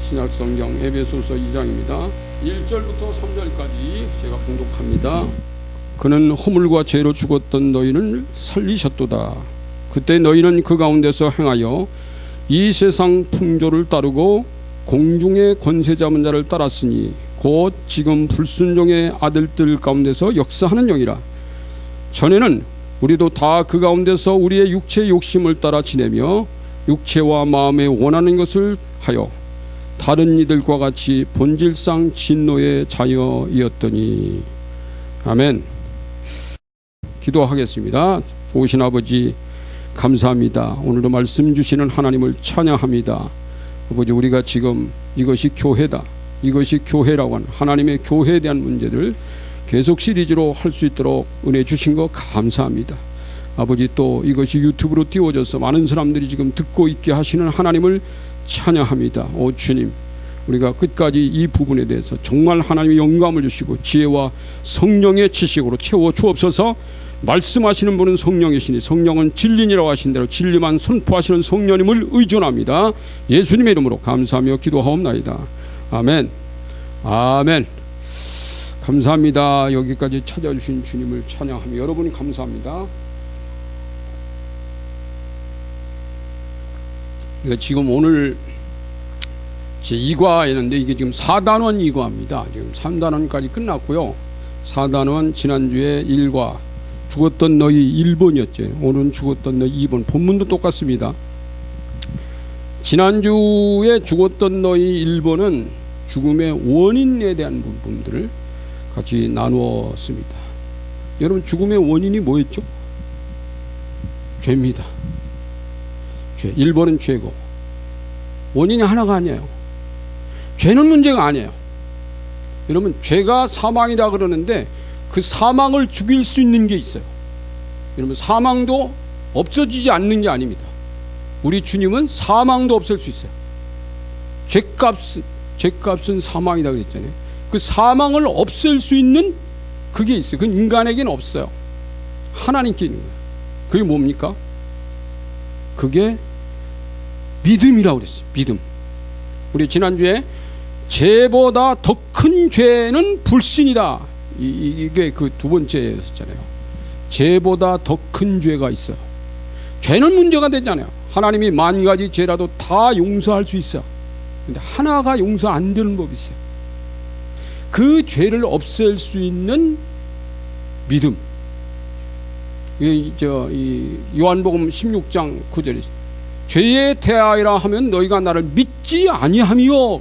신약성경 에베소서 2장입니다. 1절부터 3절까지 제가 봉독합니다. 그는 허물과 죄로 죽었던 너희를 살리셨도다. 그때 너희는 그 가운데서 행하여 이 세상 풍조를 따르고 공중의 권세 잡은 자를 따랐으니 곧 지금 불순종의 아들들 가운데서 역사하는 영이라. 전에는 우리도 다 그 가운데서 우리의 육체의 욕심을 따라 지내며 육체와 마음에 원하는 것을 하여 다른 이들과 같이 본질상 진노의 자녀이었더니. 아멘. 기도하겠습니다. 좋으신 아버지 감사합니다. 오늘도 말씀 주시는 하나님을 찬양합니다. 아버지, 우리가 지금 이것이 교회다, 이것이 교회라고 하는 하나님의 교회에 대한 문제들 계속 시리즈로 할 수 있도록 은혜 주신 거 감사합니다. 아버지, 또 이것이 유튜브로 띄워져서 많은 사람들이 지금 듣고 있게 하시는 하나님을 찬양합니다. 오 주님, 우리가 끝까지 이 부분에 대해서 정말 하나님의 영감을 주시고 지혜와 성령의 지식으로 채워 주옵소서. 말씀하시는 분은 성령이시니 성령은 진리니라고 하신 대로 진리만 선포하시는 성령님을 의존합니다. 예수님의 이름으로 감사하며 기도하옵나이다. 아멘. 아멘. 감사합니다. 여기까지 찾아주신 주님을 찬양하며 여러분 감사합니다. 지금 오늘 제 2과였는데 이게 지금 4단원 2과입니다. 지금 3단원까지 끝났고요. 4단원 지난주에 1과 죽었던 너희 1번이었죠. 오늘은 죽었던 너희 2번. 본문도 똑같습니다. 지난주에 죽었던 너희 1번은 죽음의 원인에 대한 부분들을 같이 나누었습니다. 여러분, 죽음의 원인이 뭐였죠? 죄입니다. 죄. 1번은 죄고 원인이 하나가 아니에요. 죄는 문제가 아니에요. 여러분, 죄가 사망이다 그러는데 그 사망을 죽일 수 있는 게 있어요. 여러분, 사망도 없어지지 않는 게 아닙니다. 우리 주님은 사망도 없앨 수 있어요. 죄값은 사망이다 그랬잖아요. 그 사망을 없앨 수 있는 그게 있어요. 그건 인간에게는 없어요. 하나님께 있는 거예요. 그게 뭡니까? 그게 믿음이라고 그랬어요. 믿음. 우리 지난주에 죄보다 더 큰 죄는 불신이다. 이게 그 두 번째였잖아요. 죄보다 더 큰 죄가 있어요. 죄는 문제가 되잖아요. 하나님이 만 가지 죄라도 다 용서할 수 있어요. 근데 하나가 용서 안 되는 법이 있어요. 그 죄를 없앨 수 있는 믿음. 이 요한복음 16장 9절에 죄에 대하여라 하면 너희가 나를 믿지 아니하며.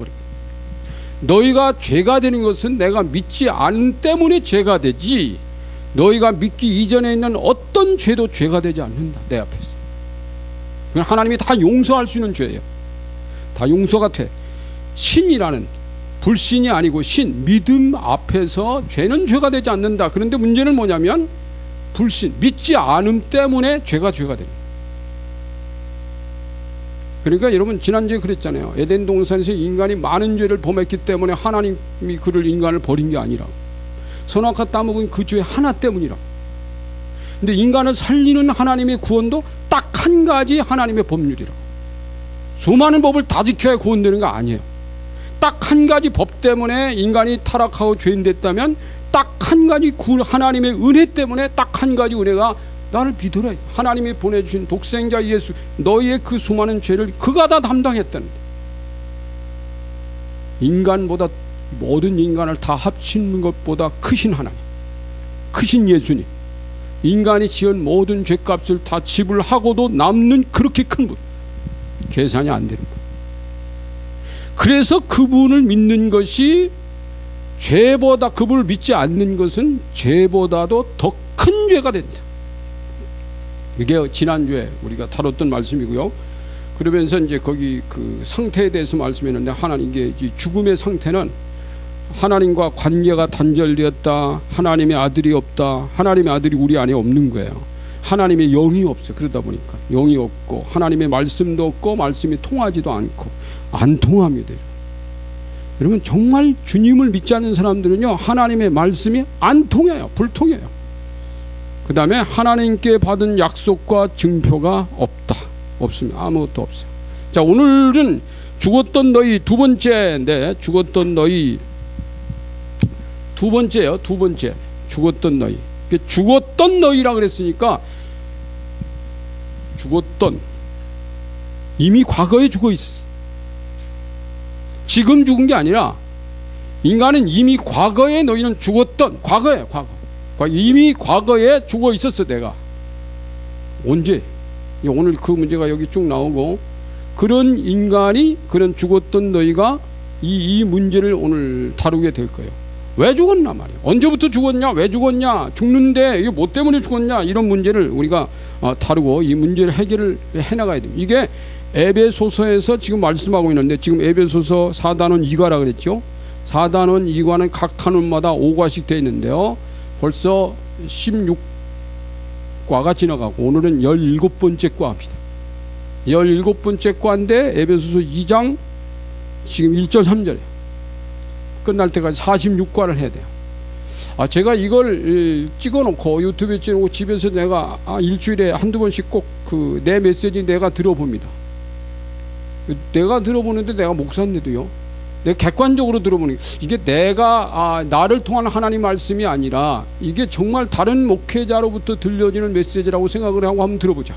너희가 죄가 되는 것은 내가 믿지 않은 때문에 죄가 되지, 너희가 믿기 이전에 있는 어떤 죄도 죄가 되지 않는다. 내 앞에서. 그건 하나님이 다 용서할 수 있는 죄예요. 다 용서가 돼. 신이라는, 불신이 아니고 신, 믿음 앞에서 죄는 죄가 되지 않는다. 그런데 문제는 뭐냐면 불신, 믿지 않음 때문에 죄가 되는 거예요. 그러니까 여러분, 지난주에 그랬잖아요. 에덴 동산에서 인간이 많은 죄를 범했기 때문에 하나님이 그를, 인간을 버린 게 아니라 선악과 따먹은 그 죄 하나 때문이라. 근데 인간을 살리는 하나님의 구원도 딱 한 가지 하나님의 법률이라고. 수많은 법을 다 지켜야 구원되는 거 아니에요. 딱 한 가지 법 때문에 인간이 타락하고 죄인 됐다면 딱 한 가지 하나님의 은혜 때문에 딱 한 가지 은혜가, 나를 믿으라. 하나님이 보내주신 독생자 예수, 너희의 그 수많은 죄를 그가 다 담당했다는. 인간보다, 모든 인간을 다 합치는 것보다 크신 하나님, 크신 예수님, 인간이 지은 모든 죄값을 다 지불하고도 남는 그렇게 큰 분, 계산이 안 되는 분. 그래서 그분을 믿는 것이 죄보다, 그분을 믿지 않는 것은 죄보다도 더 큰 죄가 된다. 이게 지난주에 우리가 다뤘던 말씀이고요. 그러면서 이제 거기 그 상태에 대해서 말씀했는데, 하나님께 죽음의 상태는 하나님과 관계가 단절되었다. 하나님의 아들이 없다. 하나님의 아들이 우리 안에 없는 거예요. 하나님의 영이 없어. 그러다 보니까 영이 없고 하나님의 말씀도 없고 말씀이 통하지도 않고 안 통합니다. 여러분, 정말 주님을 믿지 않는 사람들은요, 하나님의 말씀이 안 통해요. 불통해요. 그 다음에 하나님께 받은 약속과 증표가 없다. 없습니다. 아무것도 없어요. 자, 오늘은 죽었던 너희 두 번째인데, 죽었던 너희 두 번째요. 두 번째 죽었던 너희. 죽었던 너희라 그랬으니까 죽었던, 이미 과거에 죽어 있었어. 지금 죽은 게 아니라 인간은 이미 과거에, 너희는 죽었던, 과거에, 이미 과거에 죽어 있었어. 내가 언제? 오늘 그 문제가 여기 쭉 나오고, 그런 인간이, 그런 죽었던 너희가 이 문제를 오늘 다루게 될 거예요. 왜 죽었나 말이에요. 언제부터 죽었냐, 왜 죽었냐, 죽는데 이게 뭐 때문에 죽었냐, 이런 문제를 우리가 다루고 이 문제를 해결을 해나가야 됩니다. 이게 에베소서에서 지금 말씀하고 있는데, 지금 에베소서 4단원 2과라 그랬죠. 4단원 2과는 각 단원마다 5과씩 되어 있는데요. 벌써 16과가 지나가고 오늘은 17번째 과입니다. 17번째 과인데 에베소서 2장 지금 1절 3절에 끝날 때까지 46과를 해야 돼요. 제가 이걸 찍어놓고 유튜브에 찍어놓고 집에서 내가 일주일에 한두 번씩 꼭 내 메시지 내가 들어봅니다. 내가 들어보는데, 내가 목사인데도요, 내가 객관적으로 들어보니 이게 내가 나를 통한 하나님 말씀이 아니라 이게 정말 다른 목회자로부터 들려지는 메시지라고 생각을 하고 한번 들어보자.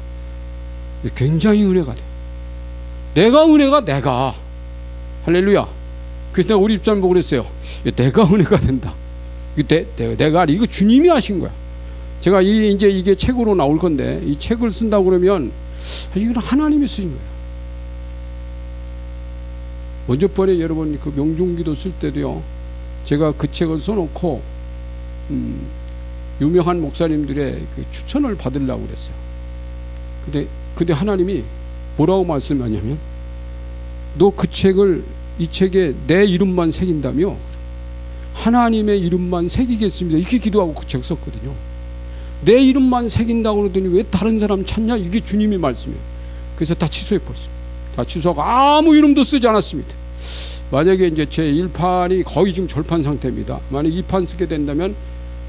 굉장히 은혜가 돼. 내가 할렐루야. 그래서 내가 우리 집사람 보고 그랬어요. 내가 은혜가 된다. 내가 이거 주님이 하신 거야. 제가 이제 이게 책으로 나올 건데, 이 책을 쓴다고 그러면 이건 하나님이 쓰신 거야. 먼저 번에 여러분 그 명중기도 쓸 때도요, 제가 그 책을 써놓고 유명한 목사님들의 그 추천을 받으려고 그랬어요. 근데 하나님이 뭐라고 말씀하냐면, 너 그 책을, 이 책에 내 이름만 새긴다며 하나님의 이름만 새기겠습니다, 이렇게 기도하고 그 책 썼거든요. 내 이름만 새긴다고 그러더니 왜 다른 사람 찾냐, 이게 주님의 말씀이에요. 그래서 다 취소해버렸어요. 다 취소하고 아무 이름도 쓰지 않았습니다. 만약에 이제 제 1판이 거의 지금 절판 상태입니다. 만약 2판 쓰게 된다면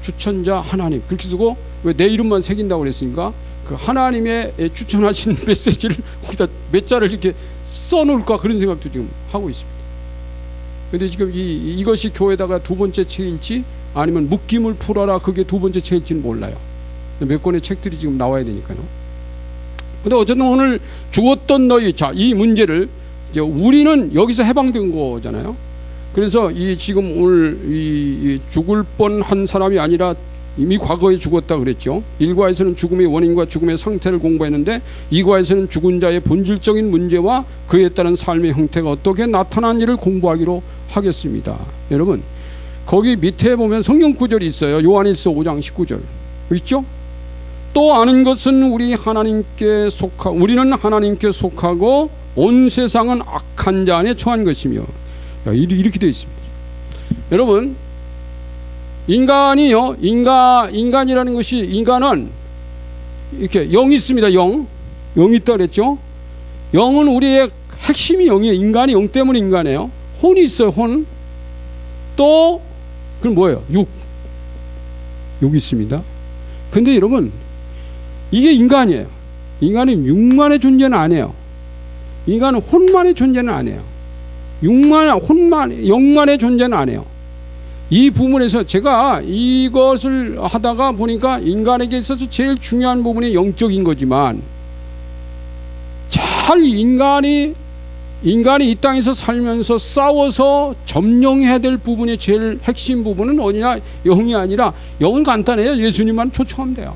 추천자 하나님 그렇게 쓰고, 왜 내 이름만 새긴다고 그랬으니까 그 하나님의 추천하신 메시지를 거기다 몇 자를 이렇게 써놓을까, 그런 생각도 지금 하고 있습니다. 근데 지금 이것이 교회다가 두 번째 책일지 아니면 묶임을 풀어라 그게 두 번째 책일지는 몰라요. 몇 권의 책들이 지금 나와야 되니까요. 근데 어쨌든 오늘 죽었던 너희, 자, 이 문제를 이제 우리는 여기서 해방된 거잖아요. 그래서 지금 오늘 이 죽을 뻔한 사람이 아니라 이미 과거에 죽었다 그랬죠. 1과에서는 죽음의 원인과 죽음의 상태를 공부했는데, 2과에서는 죽은 자의 본질적인 문제와 그에 따른 삶의 형태가 어떻게 나타나는지를 공부하기로 하겠습니다. 여러분, 거기 밑에 보면 성경 구절이 있어요. 요한일서 5장 19절 있죠? 또 아는 것은 우리는 하나님께 속하고 온 세상은 악한 자 안에 처한 것이며, 이렇게 되어 있습니다. 여러분, 인간이요, 인간이라는 것이, 인간은 이렇게 영이 있습니다. 영이 있다 그랬죠. 영은 우리의 핵심이 영이에요. 인간이 영 때문에 인간이에요. 혼이 있어요. 혼. 또 그건 뭐예요? 육이 있습니다. 근데 여러분, 이게 인간이에요. 인간은 육만의 존재는 아니에요. 인간은 혼만의 존재는 아니에요. 영만의 존재는 아니에요. 이 부분에서 제가 이것을 하다가 보니까 인간에게 있어서 제일 중요한 부분이 영적인 거지만, 잘 인간이 이 땅에서 살면서 싸워서 점령해야 될 부분이 제일 핵심 부분은 어디냐? 영이 아니라, 영은 간단해요. 예수님만 초청하면 돼요.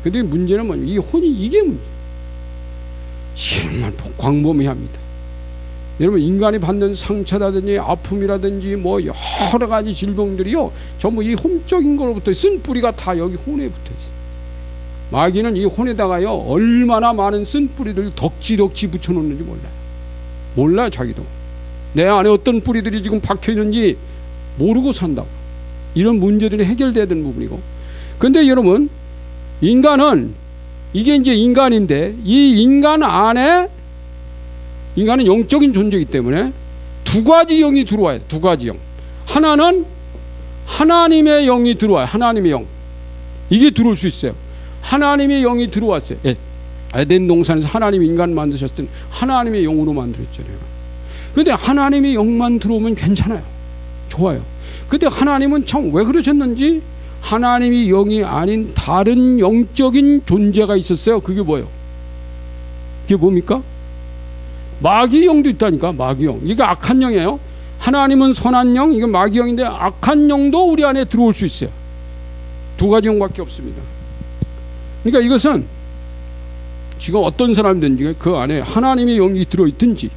근데 문제는 뭐냐? 이 혼이, 이게 문제. 정말 광범위합니다. 여러분, 인간이 받는 상처라든지 아픔이라든지 뭐 여러 가지 질병들이요, 전부 이 혼적인 거로부터 쓴 뿌리가 다 여기 혼에 붙어 있어요. 마귀는 이 혼에다가요, 얼마나 많은 쓴 뿌리를 덕지 붙여놓는지 몰라요. 자기도 내 안에 어떤 뿌리들이 지금 박혀 있는지 모르고 산다고. 이런 문제들이 해결돼야 되는 부분이고. 근데 여러분, 인간은, 이게 이제 인간인데, 이 인간 안에, 인간은 영적인 존재이기 때문에 두 가지 영이 들어와요. 두 가지 영. 하나는 하나님의 영이 들어와요. 하나님의 영. 이게 들어올 수 있어요. 하나님의 영이 들어왔어요. 에덴 동산에서 하나님이 인간 만드셨을 때 하나님의 영으로 만들었잖아요. 근데 하나님의 영만 들어오면 괜찮아요. 좋아요. 근데 하나님은 참 왜 그러셨는지 하나님이 영이 아닌 다른 영적인 존재가 있었어요. 그게 뭐예요? 그게 뭡니까? 마귀 영도 있다니까. 마귀 영. 이게 악한 영이에요. 하나님은 선한 영, 이게 마귀 영인데 악한 영도 우리 안에 들어올 수 있어요. 두 가지 영밖에 없습니다. 그러니까 이것은 지금 어떤 사람든지 그 안에 하나님의 영이 들어있든지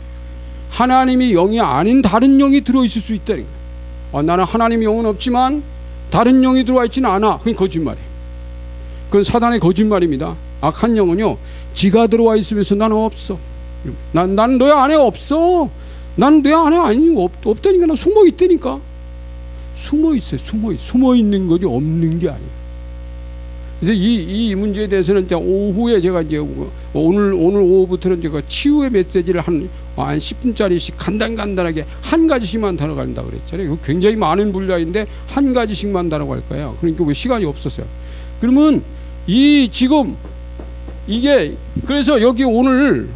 하나님의 영이 아닌 다른 영이 들어있을 수 있다는 거예요. 나는 하나님의 영은 없지만 다른 영이 들어와 있지는 않아. 그건 거짓말이에요. 그건 사단의 거짓말입니다. 악한 영은요, 지가 들어와 있으면서 나는 없어. 난 너의 안에 없어. 난 내 안에 없다니까. 난 숨어 있다니까. 숨어 있어요. 숨어 있는 거지 없는 게 아니에요. 그래서 이 문제에 대해서는 이제 오후에 제가 이제 오늘 오후부터는 제가 치유의 메시지를 한 10분짜리씩 간단하게 한 가지씩만 다뤄간다 그랬잖아요. 굉장히 많은 분야인데 한 가지씩만 다뤄갈 거예요. 그러니까 왜 시간이 없었어요. 그러면 지금 이게 그래서 여기 오늘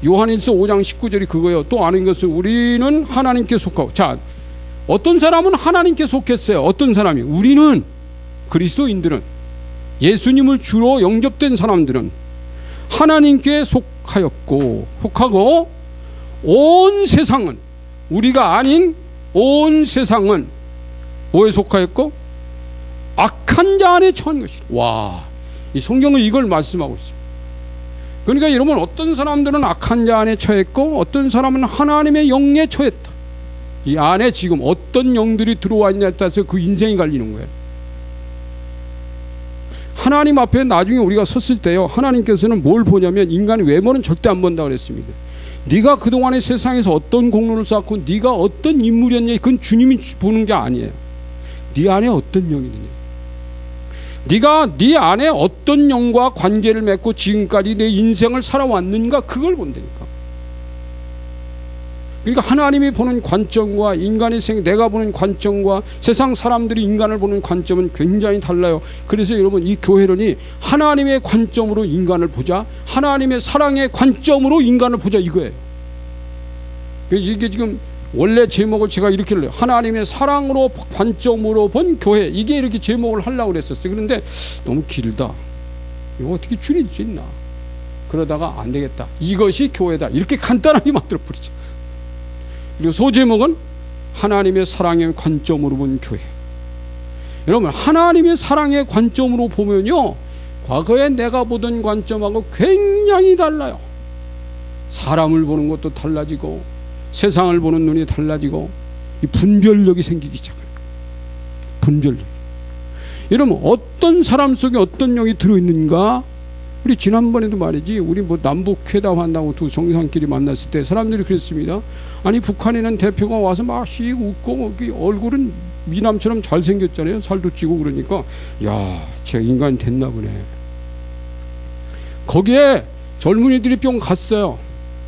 요한일서 5장 19절이 그거예요. 또 아는 것은 우리는 하나님께 속하고. 자, 어떤 사람은 하나님께 속했어요. 어떤 사람이? 우리는 그리스도인들은, 예수님을 주로 영접된 사람들은 하나님께 속하고 온 세상은, 우리가 아닌 온 세상은 뭐에 속하였고? 악한 자 안에 처한 것이다. 와, 이 성경은 이걸 말씀하고 있습니다. 그러니까 여러분, 어떤 사람들은 악한 자 안에 처했고 어떤 사람은 하나님의 영에 처했다. 이 안에 지금 어떤 영들이 들어와 있냐에 따라서 그 인생이 갈리는 거예요. 하나님 앞에 나중에 우리가 섰을 때요, 하나님께서는 뭘 보냐면 인간의 외모는 절대 안 본다 그랬습니다. 네가 그동안의 세상에서 어떤 공로를 쌓고 네가 어떤 인물이었냐, 그건 주님이 보는 게 아니에요. 네 안에 어떤 영이 있느냐, 네가 네 안에 어떤 영과 관계를 맺고 지금까지 내 인생을 살아왔는가, 그걸 본다니까. 그러니까 하나님이 보는 관점과 인간의 내가 보는 관점과 세상 사람들이 인간을 보는 관점은 굉장히 달라요. 그래서 여러분, 이 교회론이 하나님의 관점으로 인간을 보자, 하나님의 사랑의 관점으로 인간을 보자, 이거예요. 이게 지금 원래 제목을 제가 이렇게 해요. 하나님의 사랑으로 관점으로 본 교회, 이게 이렇게 제목을 하려고 그랬었어요. 그런데 너무 길다. 이거 어떻게 줄일 수 있나? 그러다가 안 되겠다. 이것이 교회다. 이렇게 간단하게 만들어 버리죠. 그리고 소제목은 하나님의 사랑의 관점으로 본 교회. 여러분, 하나님의 사랑의 관점으로 보면요, 과거에 내가 보던 관점하고 굉장히 달라요. 사람을 보는 것도 달라지고 세상을 보는 눈이 달라지고 이 분별력이 생기기 시작해요. 분별력. 여러분, 어떤 사람 속에 어떤 영이 들어있는가? 우리 지난번에도 말이지, 우리 뭐 남북회담 한다고 두 정상끼리 만났을 때 사람들이 그랬습니다. 아니, 북한에 있는 대표가 와서 막 씩 웃고 얼굴은 미남처럼 잘생겼잖아요. 살도 찌고. 그러니까 야, 쟤 인간 됐나 보네. 거기에 젊은이들이 뿅 갔어요.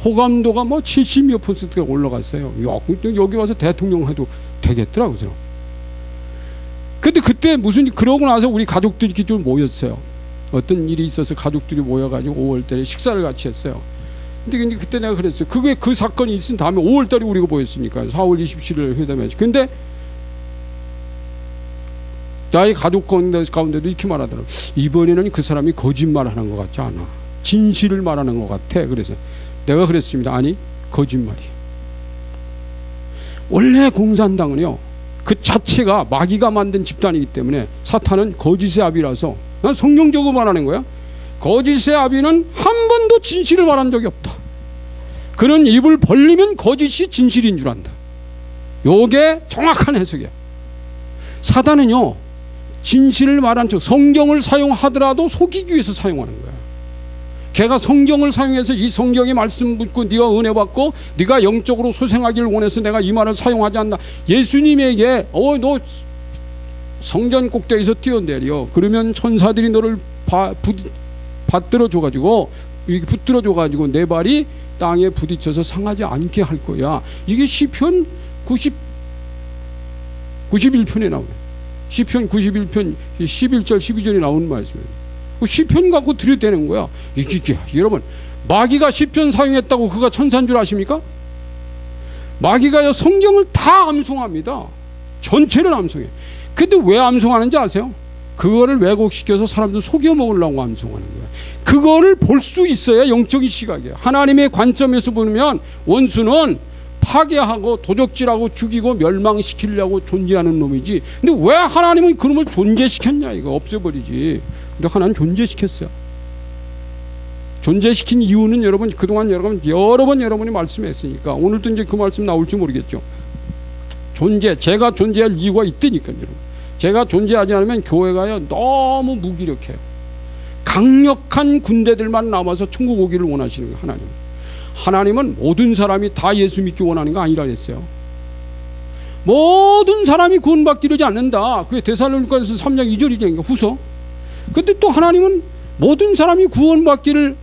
호감도가 뭐 70몇 %가 올라갔어요. 야, 여기 와서 대통령 해도 되겠더라고요. 근데 그때 그러고 나서 우리 가족들이 이렇게 좀 모였어요. 어떤 일이 있어서 가족들이 모여가지고 5월달에 식사를 같이 했어요. 근데 그때 내가 그랬어요. 그게 그 사건이 있은 다음에 5월달에 우리가 모였으니까 4월 27일 회담했지. 근데 나의 가족 가운데도 이렇게 말하더라고. 이번에는 그 사람이 거짓말하는 것 같지 않아. 진실을 말하는 것 같아. 그래서 내가 그랬습니다. 아니, 거짓말이에요. 원래 공산당은요, 그 자체가 마귀가 만든 집단이기 때문에 사탄은 거짓의 아비라서, 난 성경적으로 말하는 거야. 거짓의 아비는 한 번도 진실을 말한 적이 없다. 그런 입을 벌리면 거짓이 진실인 줄 안다. 요게 정확한 해석이야. 사단은요, 진실을 말한 척, 성경을 사용하더라도 속이기 위해서 사용하는 거야. 걔가 성경을 사용해서 이 성경의 말씀 듣고 네가 은혜 받고 네가 영적으로 소생하기를 원해서 내가 이 말을 사용하지 않나. 예수님에게 너 성전 꼭대기에서 뛰어내려, 그러면 천사들이 너를 받들어 줘가지고 붙들어 줘가지고 내 발이 땅에 부딪혀서 상하지 않게 할 거야. 이게 시편 91편에 나오네. 시편 91편 11절 12절에 나오는 말씀이에요. 시편 갖고 들여대는 거야. 이게 여러분, 마귀가 시편 사용했다고 그가 천사인 줄 아십니까? 마귀가요 성경을 다 암송합니다. 전체를 암송해. 근데 왜 암송하는지 아세요? 그거를 왜곡시켜서 사람들 속여 먹으려고 암송하는 거예요. 그거를 볼 수 있어야 영적인 시각이에요. 하나님의 관점에서 보면 원수는 파괴하고 도적질하고 죽이고 멸망시키려고 존재하는 놈이지. 근데 왜 하나님은 그놈을 존재시켰냐? 이거 없애버리지. 근데 하나님 존재시켰어요. 존재시킨 이유는 여러분 그동안 여러 번 여러분이 말씀했으니까 오늘도 이제 그 말씀 나올지 모르겠죠. 제가 존재할 이유가 있다니까요. 여러분. 제가 존재하지 않으면 교회가요 너무 무기력해요. 강력한 군대들만 남아서 천국 오기를 원하시는 거예요. 하나님은 모든 사람이 다 예수 믿기 원하는 거 아니라 했어요. 모든 사람이 구원받기를 않는다. 그게 데살로니가서 3장 2절이니까 후서. 근데 또 하나님은 모든 사람이 구원받기를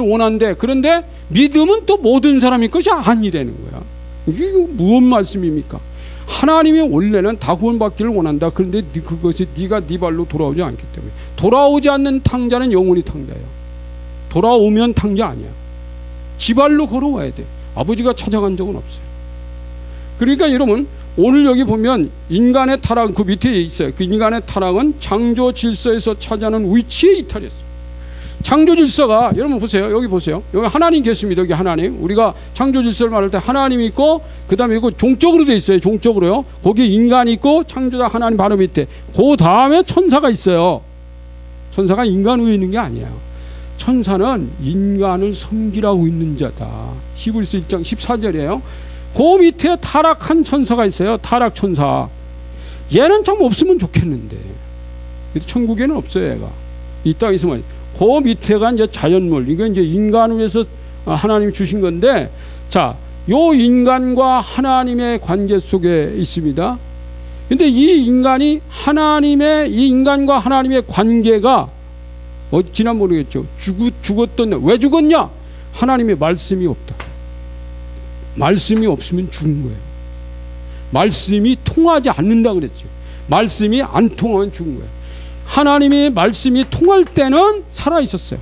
원한대. 그런데 믿음은 또 모든 사람의 것이 아니라는 거야. 이게 무슨 말씀입니까? 하나님의 원래는 다 구원받기를 원한다. 그런데 그것이 네가 네 발로 돌아오지 않기 때문에. 돌아오지 않는 탕자는 영원히 탕자예요. 돌아오면 탕자 아니야. 지 발로 걸어와야 돼. 아버지가 찾아간 적은 없어요. 그러니까 여러분 오늘 여기 보면 인간의 타락 그 밑에 있어요. 그 인간의 타락은 창조 질서에서 차지하는 위치의 이탈이었어요. 창조 질서가 여러분 보세요. 여기 보세요. 여기 하나님 계십니다. 여기 하나님. 우리가 창조 질서를 말할 때 하나님이 있고 그다음에 이거 종적으로 돼 있어요. 종적으로요. 거기 인간이 있고 창조자 하나님 바로 밑에. 그 다음에 천사가 있어요. 천사가 인간 위에 있는 게 아니에요. 천사는 인간을 섬기라고 있는 자다. 히브리서 1장 14절이에요. 그 밑에 타락한 천사가 있어요. 타락 천사. 얘는 참 없으면 좋겠는데. 천국에는 없어요. 얘가. 이 땅에 있으면. 그 밑에가 이제 자연물. 이거 이제 인간을 위해서 하나님이 주신 건데, 자, 요 인간과 하나님의 관계 속에 있습니다. 근데 이 인간과 하나님의 관계가 지난 모르겠죠. 왜 죽었냐? 하나님의 말씀이 없다. 말씀이 없으면 죽은 거예요. 말씀이 통하지 않는다 그랬죠. 말씀이 안 통하면 죽은 거예요. 하나님의 말씀이 통할 때는 살아 있었어요.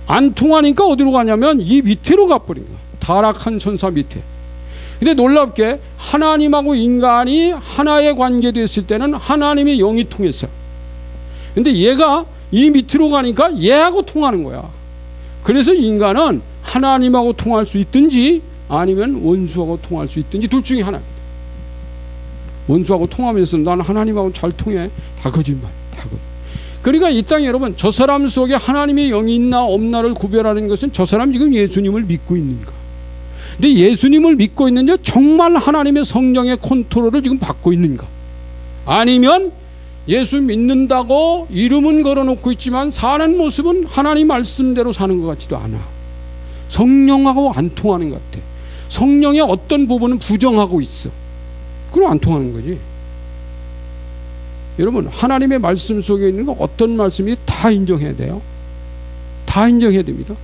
안 통하니까 어디로 가냐면 이 밑으로 가버린 거예요. 타락한 천사 밑에. 근데 놀랍게 하나님하고 인간이 하나의 관계됐을 때는 하나님의 영이 통했어요. 근데 얘가 이 밑으로 가니까 얘하고 통하는 거야. 그래서 인간은 하나님하고 통할 수 있든지 아니면 원수하고 통할 수 있든지 둘 중에 하나입니다. 원수하고 통하면서 난 하나님하고 잘 통해. 다 거짓말. 다 거짓말. 그러니까 이 땅에 여러분 저 사람 속에 하나님의 영이 있나 없나를 구별하는 것은 저 사람 지금 예수님을 믿고 있는가. 근데 예수님을 믿고 있는지 정말 하나님의 성령의 컨트롤을 지금 받고 있는가. 아니면 예수 믿는다고 이름은 걸어놓고 있지만 사는 모습은 하나님 말씀대로 사는 것 같지도 않아. 성령하고 안 통하는 것 같아. 성령의 어떤 부분은 부정하고 있어. 그럼 안 통하는 거지. 여러분 하나님의 말씀 속에 있는 거 어떤 말씀이 다 인정해야 돼요. 다 인정해야 됩니다.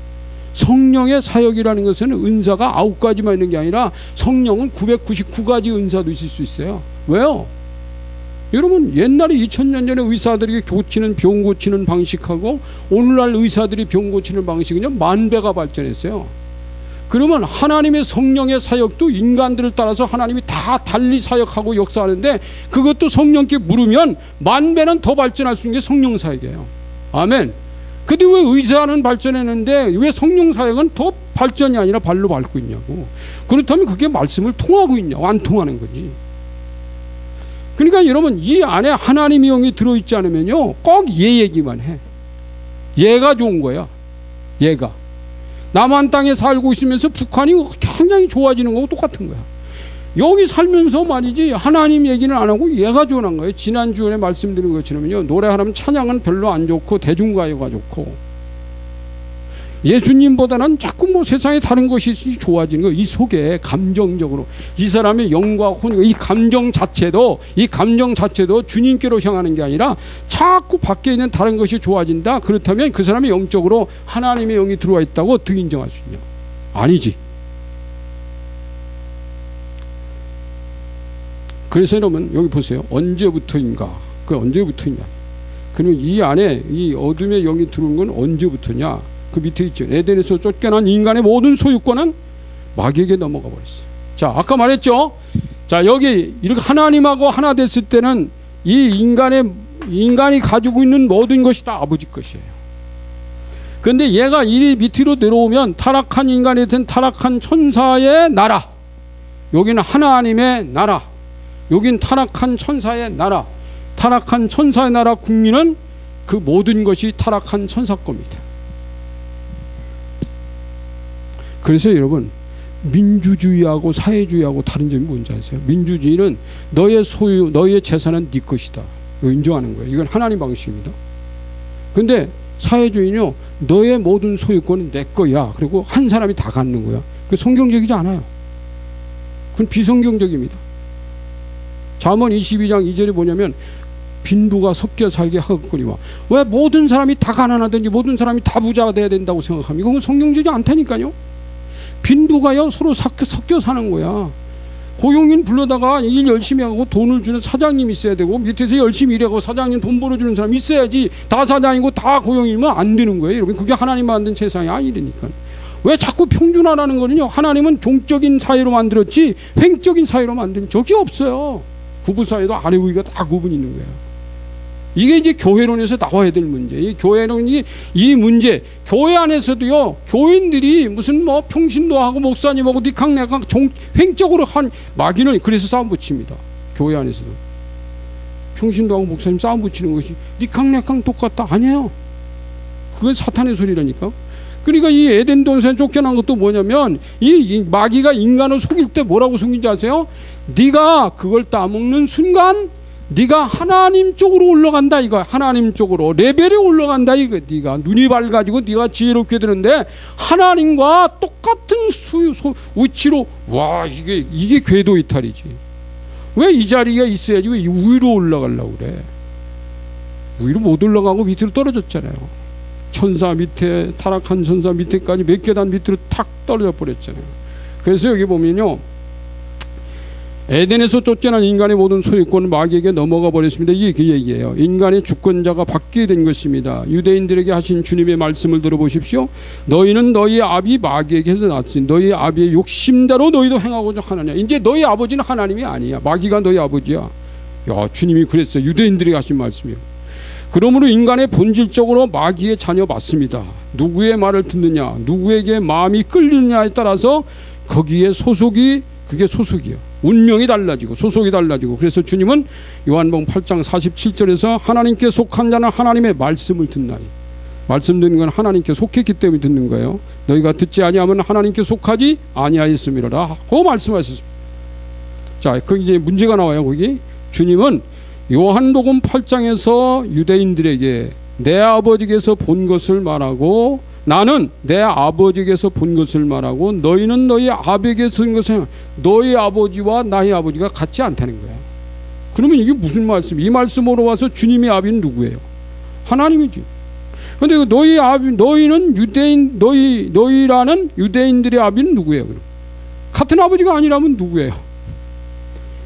성령의 사역이라는 것은 은사가 9가지만 있는 게 아니라 성령은 999가지 은사도 있을 수 있어요. 왜요? 여러분 옛날에 2000년 전에 의사들이 병 고치는 방식하고 오늘날 의사들이 병 고치는 방식은요 10,000배가 발전했어요. 그러면 하나님의 성령의 사역도 인간들을 따라서 하나님이 다 달리 사역하고 역사하는데 그것도 성령께 물으면 10,000배는 더 발전할 수 있는 게 성령 사역이에요. 아멘. 근데 왜 의사는 발전했는데 왜 성령 사역은 더 발전이 아니라 발로 밟고 있냐고. 그렇다면 그게 말씀을 통하고 있냐고. 안 통하는 거지. 그러니까 여러분 이 안에 하나님의 영이 들어있지 않으면요 꼭 얘 얘기만 해. 얘가 좋은 거야. 얘가 남한 땅에 살고 있으면서 북한이 굉장히 좋아지는 거고 똑같은 거야. 여기 살면서 말이지 하나님 얘기는 안 하고 얘가 좋은 거예요. 지난주에 말씀드린 것처럼요 노래하면 찬양은 별로 안 좋고 대중가요가 좋고 예수님보다는 자꾸 뭐 세상에 다른 것이 좋아지는 거. 이 속에 감정적으로 이 사람의 영과 혼, 이 감정 자체도 주님께로 향하는 게 아니라 자꾸 밖에 있는 다른 것이 좋아진다. 그렇다면 그 사람이 영적으로 하나님의 영이 들어와 있다고 어떻게 인정할 수 있냐? 아니지. 그래서 여러분 여기 보세요. 언제부터인가? 그 언제부터이냐? 그러면 이 안에 이 어둠의 영이 들어오는 건 언제부터냐? 그 밑에 있죠. 에덴에서 쫓겨난 인간의 모든 소유권은 마귀에게 넘어가 버렸어요. 자, 아까 말했죠. 자, 여기 이렇게 하나님하고 하나 됐을 때는 이 인간이 가지고 있는 모든 것이 다 아버지 것이에요. 그런데 얘가 이 밑으로 내려오면 타락한 인간이 된 타락한 천사의 나라, 여기는 하나님의 나라, 여긴 타락한 천사의 나라. 타락한 천사의 나라 국민은 그 모든 것이 타락한 천사 겁니다. 그래서 여러분, 민주주의하고 사회주의하고 다른 점이 뭔지 아세요? 민주주의는 너의 소유, 너의 재산은 네 것이다, 이거 인정하는 거예요. 이건 하나님 방식입니다. 근데 사회주의는요, 너의 모든 소유권은 내 거야, 그리고 한 사람이 다 갖는 거야. 그 성경적이지 않아요. 그건 비성경적입니다. 잠언 22장 2절이 뭐냐면, 빈부가 섞여 살게 하겠거니와. 왜 모든 사람이 다 가난하든지 모든 사람이 다 부자가 돼야 된다고 생각합니까? 그건 성경적이지 않다니까요. 빈부가요 서로 섞여 사는 거야. 고용인 불러다가 일 열심히 하고 돈을 주는 사장님 있어야 되고, 밑에서 열심히 일하고 사장님 돈 벌어주는 사람 있어야지. 다 사장이고 다 고용이면 안 되는 거예요. 여러분, 그게 하나님 만든 세상이 아니니까. 왜 자꾸 평준화라는 거는요, 하나님은 종적인 사회로 만들었지 횡적인 사회로 만든 적이 없어요. 부부 사이도 아래 위가 다 구분이 있는 거예요. 이게 이제 교회론에서 나와야 될 문제. 이 교회론이, 이 문제, 교회 안에서도요, 교인들이 무슨 뭐 평신도 하고 목사님하고 니캉내캉 횡적으로 한 마귀는 그래서 싸움 붙입니다. 교회 안에서도 평신도 하고 목사님 싸움 붙이는 것이 니캉내캉 똑같다 아니에요. 그건 사탄의 소리라니까. 그러니까 이 에덴 동산에 쫓겨난 것도 뭐냐면, 이 마귀가 인간을 속일 때 뭐라고 속인지 아세요? 네가 그걸 따먹는 순간 네가 하나님 쪽으로 올라간다, 이거. 하나님 쪽으로 레벨이 올라간다, 이거. 네가 눈이 밝아지고 네가 지혜롭게 되는데 하나님과 똑같은 위치로, 와, 이게 궤도 이탈이지. 왜 이 자리가 있어야지 왜 위로 올라가려고 그래? 위로 못 올라가고 밑으로 떨어졌잖아요. 천사 밑에, 타락한 천사 밑에까지 몇 계단 밑으로 탁 떨어져 버렸잖아요. 그래서 여기 보면요, 에덴에서 쫓겨난 인간의 모든 소유권은 마귀에게 넘어가 버렸습니다. 이게 그 얘기예요. 인간의 주권자가 바뀌게 된 것입니다. 유대인들에게 하신 주님의 말씀을 들어보십시오. 너희는 너희 아비 마귀에게서 났으니 너희 아비의 욕심대로 너희도 행하고자 하느냐. 이제 너희 아버지는 하나님이 아니야. 마귀가 너희 아버지야. 야, 주님이 그랬어요. 유대인들에게 하신 말씀이에요. 그러므로 인간의 본질적으로 마귀의 자녀 맞습니다. 누구의 말을 듣느냐, 누구에게 마음이 끌리느냐에 따라서 거기에 그게 소속이에요. 운명이 달라지고 소속이 달라지고. 그래서 주님은 요한복음 8장 47절에서 하나님께 속한 자는 하나님의 말씀을 듣나니. 말씀 듣는 건 하나님께 속했기 때문에 듣는 거예요. 너희가 듣지 아니하면 하나님께 속하지 아니하였음이로라 하고 말씀하셨습니다. 자, 그 이제 문제가 나와요. 거기 주님은 요한복음 8장에서 유대인들에게 내 아버지께서 본 것을 말하고, 나는 내 아버지께서 본 것을 말하고, 너희는 너희 아버지께서 본 것을, 너희 아버지와 나의 아버지가 같지 않다는 거야. 그러면 이게 무슨 말씀? 이 말씀으로 와서 주님의 아비는 누구예요? 하나님이지. 근데 너희 아비, 너희는 유대인, 너희라는 유대인들의 아비는 누구예요? 그럼 같은 아버지가 아니라면 누구예요?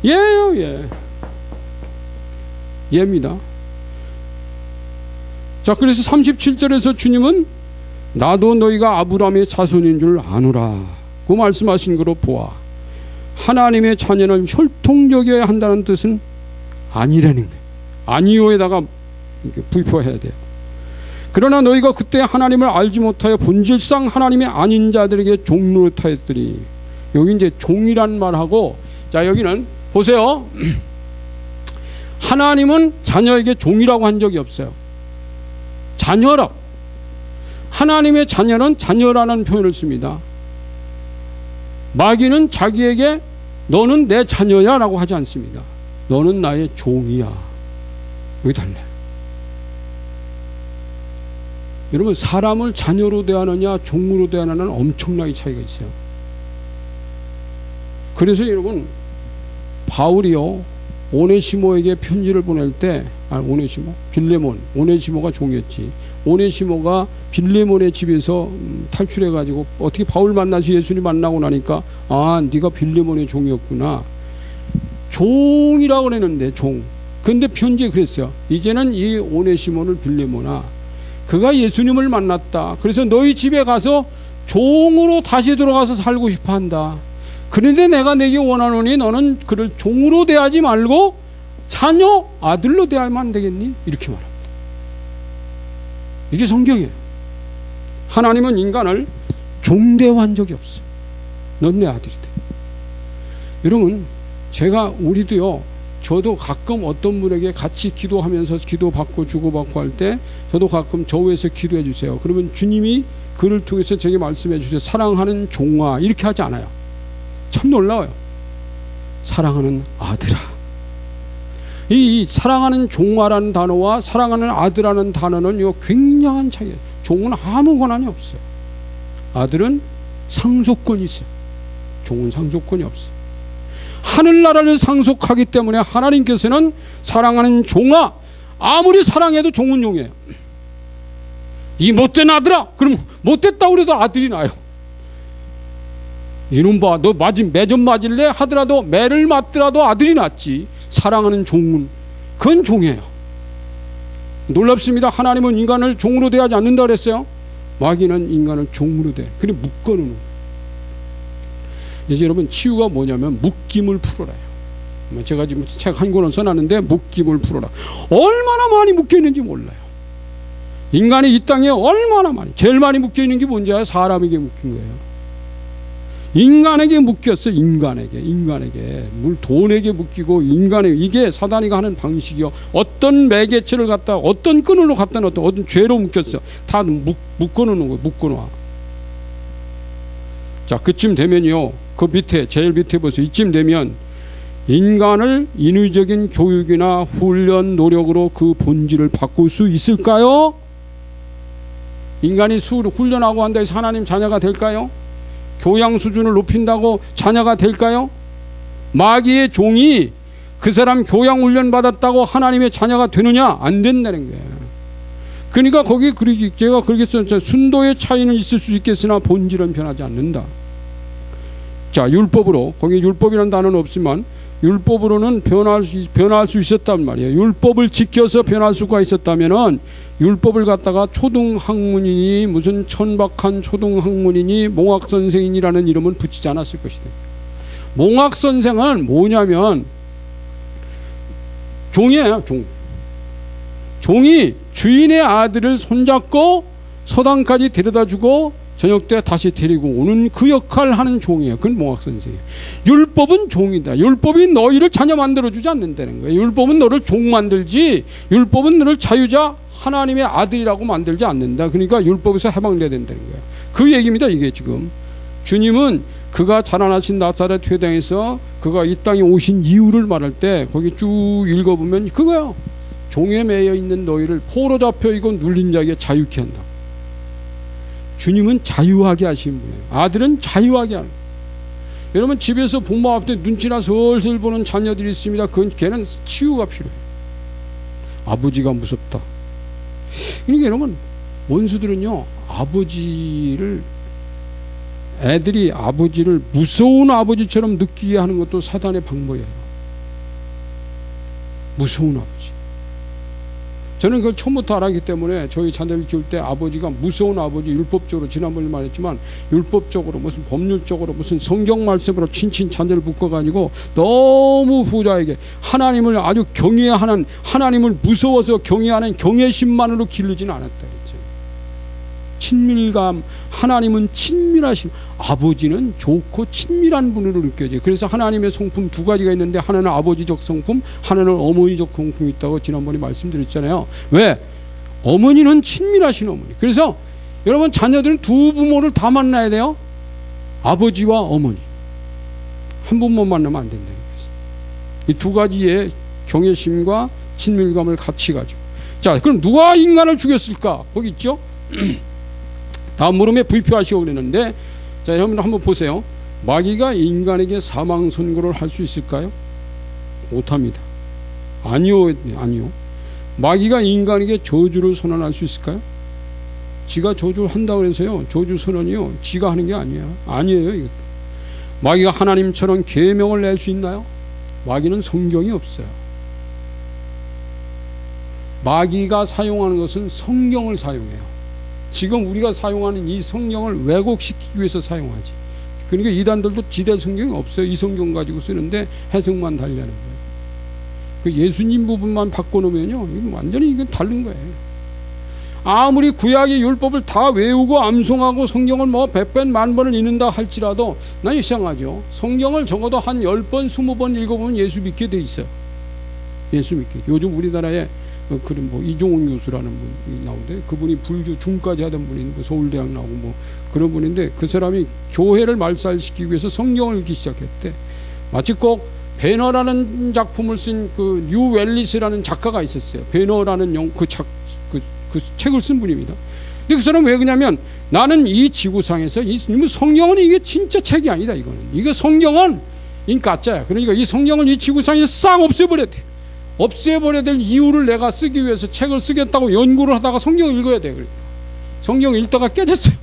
얘예요, 얘. 얘입니다. 자, 그래서 37절에서 주님은 나도 너희가 아브라함의 자손인 줄 아노라 그 말씀하신 거로 보아. 하나님의 자녀는 혈통적이어야 한다는 뜻은 아니라는 거예요. 아니오에다가 부여해야 돼요. 그러나 너희가 그때 하나님을 알지 못하여 본질상 하나님의 아닌 자들에게 종노릇하였더니. 여기 이제 종이란 말하고, 자, 여기는 보세요. 하나님은 자녀에게 종이라고 한 적이 없어요. 자녀라. 하나님의 자녀는 자녀라는 표현을 씁니다. 마귀는 자기에게 너는 내 자녀야 라고 하지 않습니다. 너는 나의 종이야. 여기 달라요. 여러분, 사람을 자녀로 대하느냐 종으로 대하느냐는 엄청나게 차이가 있어요. 그래서 여러분, 바울이요 오네시모에게 편지를 보낼 때, 빌레몬, 오네시모가 종이었지. 오네시모가 빌레몬의 집에서 탈출해가지고 어떻게 바울 만나서 예수님 만나고 나니까, 아, 네가 빌레몬의 종이었구나. 종이라고 그랬는데, 종. 근데 편지에 그랬어요. 이제는 이 오네시모를 빌레몬아, 그가 예수님을 만났다. 그래서 너희 집에 가서 종으로 다시 들어가서 살고 싶어 한다. 그런데 내가 내게 원하노니 너는 그를 종으로 대하지 말고 자녀, 아들로 대하면 안 되겠니? 이렇게 말합니다. 이게 성경이에요. 하나님은 인간을 종대한 적이 없어요. 넌 내 아들이다. 여러분, 우리도요, 저도 가끔 어떤 분에게 같이 기도하면서 기도받고 주고받고 할 때 저도 가끔 저위에서 기도해 주세요. 그러면 주님이 그를 통해서 제게 말씀해 주세요. 사랑하는 종아, 이렇게 하지 않아요. 참 놀라워요. 사랑하는 아들아. 이 사랑하는 종아라는 단어와 사랑하는 아들이라는 단어는 이거 굉장한 차이예요. 종은 아무 권한이 없어요. 아들은 상속권이 있어요. 종은 상속권이 없어요. 하늘나라를 상속하기 때문에 하나님께서는 사랑하는 종아, 아무리 사랑해도 종은 용이에요. 이 못된 아들아, 그럼 못됐다고 그래도 아들이 나요. 이놈 봐, 너 매점 맞을래 하더라도 매를 맞더라도 아들이 낫지. 사랑하는 종은, 그건 종이에요. 놀랍습니다. 하나님은 인간을 종으로 대하지 않는다 그랬어요. 마귀는 인간을 종으로 대. 그래 묶어놓는 거예요. 이제 여러분, 치유가 뭐냐면 묶임을 풀어라요. 제가 지금 책 한 권을 써놨는데 묶임을 풀어라. 얼마나 많이 묶여있는지 몰라요. 인간이 이 땅에 얼마나 많이, 제일 많이 묶여있는 게 뭔지 알아요? 사람에게 묶인 거예요. 인간에게 묶였어. 인간에게 물 돈에게 묶이고, 인간에게, 이게 사단이가 하는 방식이요. 어떤 매개체를 갖다 어떤 끈으로 갖다 놓았다, 어떤 죄로 묶였어. 다 묶어놓는 거예요. 묶어놔. 자, 그쯤 되면요, 그 밑에 제일 밑에 보세요. 이쯤 되면 인간을 인위적인 교육이나 훈련, 노력으로 그 본질을 바꿀 수 있을까요? 인간이 훈련하고 한다 해서 하나님 자녀가 될까요? 교양 수준을 높인다고 자녀가 될까요? 마귀의 종이 그 사람 교양 훈련 받았다고 하나님의 자녀가 되느냐? 안 된다는 거예요. 그러니까 제가 그렇게 썼죠. 순도의 차이는 있을 수 있겠으나 본질은 변하지 않는다. 자, 율법으로, 거기 율법이라는 단어는 없지만 율법으로는 변할 수 있었단 말이에요. 율법을 지켜서 변할 수가 있었다면은 율법을 갖다가 초등학문이니 무슨 천박한 초등학문이니 몽학선생이라는 이름은 붙이지 않았을 것이다. 몽학선생은 뭐냐면 종이에요. 종이 주인의 아들을 손잡고 서당까지 데려다주고 저녁 때 다시 데리고 오는 그 역할을 하는 종이에요. 그건 몽학선생이에요. 율법은 종이다. 율법이 너희를 자녀 만들어주지 않는다는 거예요. 율법은 너를 종 만들지, 율법은 너를 자유자 하나님의 아들이라고 만들지 않는다. 그러니까 율법에서 해방돼야 된다는 거예요. 그 얘기입니다. 이게 지금 주님은 그가 자라나신 나사렛 회당에서 그가 이 땅에 오신 이유를 말할 때 거기 쭉 읽어보면 그거야. 종에 매여 있는 너희를 포로 잡혀 있고 눌린 자에게 자유케 한다. 주님은 자유하게 하신 분이에요. 아들은 자유하게 하는 거예요. 여러분, 집에서 부모 앞에 눈치나 슬슬 보는 자녀들이 있습니다. 걔는 치유가 필요해요. 아버지가 무섭다. 그러니까 여러분, 원수들은요, 애들이 아버지를 무서운 아버지처럼 느끼게 하는 것도 사단의 방법이에요. 무서운 아버지. 저는 그걸 처음부터 알았기 때문에 저희 자녀를 키울 때 아버지가 무서운 아버지, 율법적으로 지난번에 말했지만 율법적으로 무슨 법률적으로 무슨 성경 말씀으로 친친 자녀를 묶어가지고 너무 부자에게 하나님을 아주 경외하는, 하나님을 무서워서 경외하는 경외심만으로 기르지는 않았다 그랬죠. 친밀감, 하나님은 친밀하심, 아버지는 좋고 친밀한 분으로 느껴져요. 그래서 하나님의 성품 두 가지가 있는데 하나는 아버지적 성품, 하나는 어머니적 성품이 있다고 지난번에 말씀드렸잖아요. 왜? 어머니는 친밀하신 어머니. 그래서 여러분, 자녀들은 두 부모를 다 만나야 돼요. 아버지와 어머니. 한 분만 만나면 안 된다는 거예요. 이 두 가지의 경외심과 친밀감을 같이 가지고. 자, 그럼 누가 인간을 죽였을까? 거기 있죠? 다음 물음에 불표하시오 그랬는데, 자, 여러분 한번 보세요. 마귀가 인간에게 사망 선고를 할 수 있을까요? 못합니다. 아니요. 마귀가 인간에게 저주를 선언할 수 있을까요? 지가 저주를 한다고 해서요, 저주 선언이요, 지가 하는 게 아니에요. 이거. 마귀가 하나님처럼 계명을 낼 수 있나요? 마귀는 성경이 없어요. 마귀가 사용하는 것은 성경을 사용해요. 지금 우리가 사용하는 이 성경을 왜곡시키기 위해서 사용하지. 그러니까 이단들도 지대 성경이 없어요. 이 성경 가지고 쓰는데 해석만 달리하는 거예요. 그 예수님 부분만 바꿔놓으면요, 이건 완전히 이건 다른 거예요. 아무리 구약의 율법을 다 외우고 암송하고 성경을 뭐 100번, 10,000번을 읽는다 할지라도 난 이상하죠. 성경을 적어도 한 10번, 20번 읽어보면 예수 믿게 돼 있어요. 예수 믿게. 요즘 우리나라에 그런 뭐 이종훈 교수라는 분이 나오는데, 그분이 불교 중까지 하던 분인데 뭐 서울대학 나오고 뭐 그런 분인데, 그 사람이 교회를 말살시키기 위해서 성경을 읽기 시작했대. 마치 꼭 배너라는 작품을 쓴 그 뉴 웰리스라는 작가가 있었어요. 배너라는 그 책을 쓴 분입니다. 근데 그 사람은 왜 그러냐면, 나는 이 지구상에서 이 성경은 이게 진짜 책이 아니다. 이거는 이거 성경은 가짜야. 그러니까 이 성경을 이 지구상에서 싹 없애버려야 돼. 없애버려야 될 이유를 내가 쓰기 위해서 책을 쓰겠다고 연구를 하다가 성경을 읽어야 돼. 그러니까 성경을 읽다가 깨졌어요.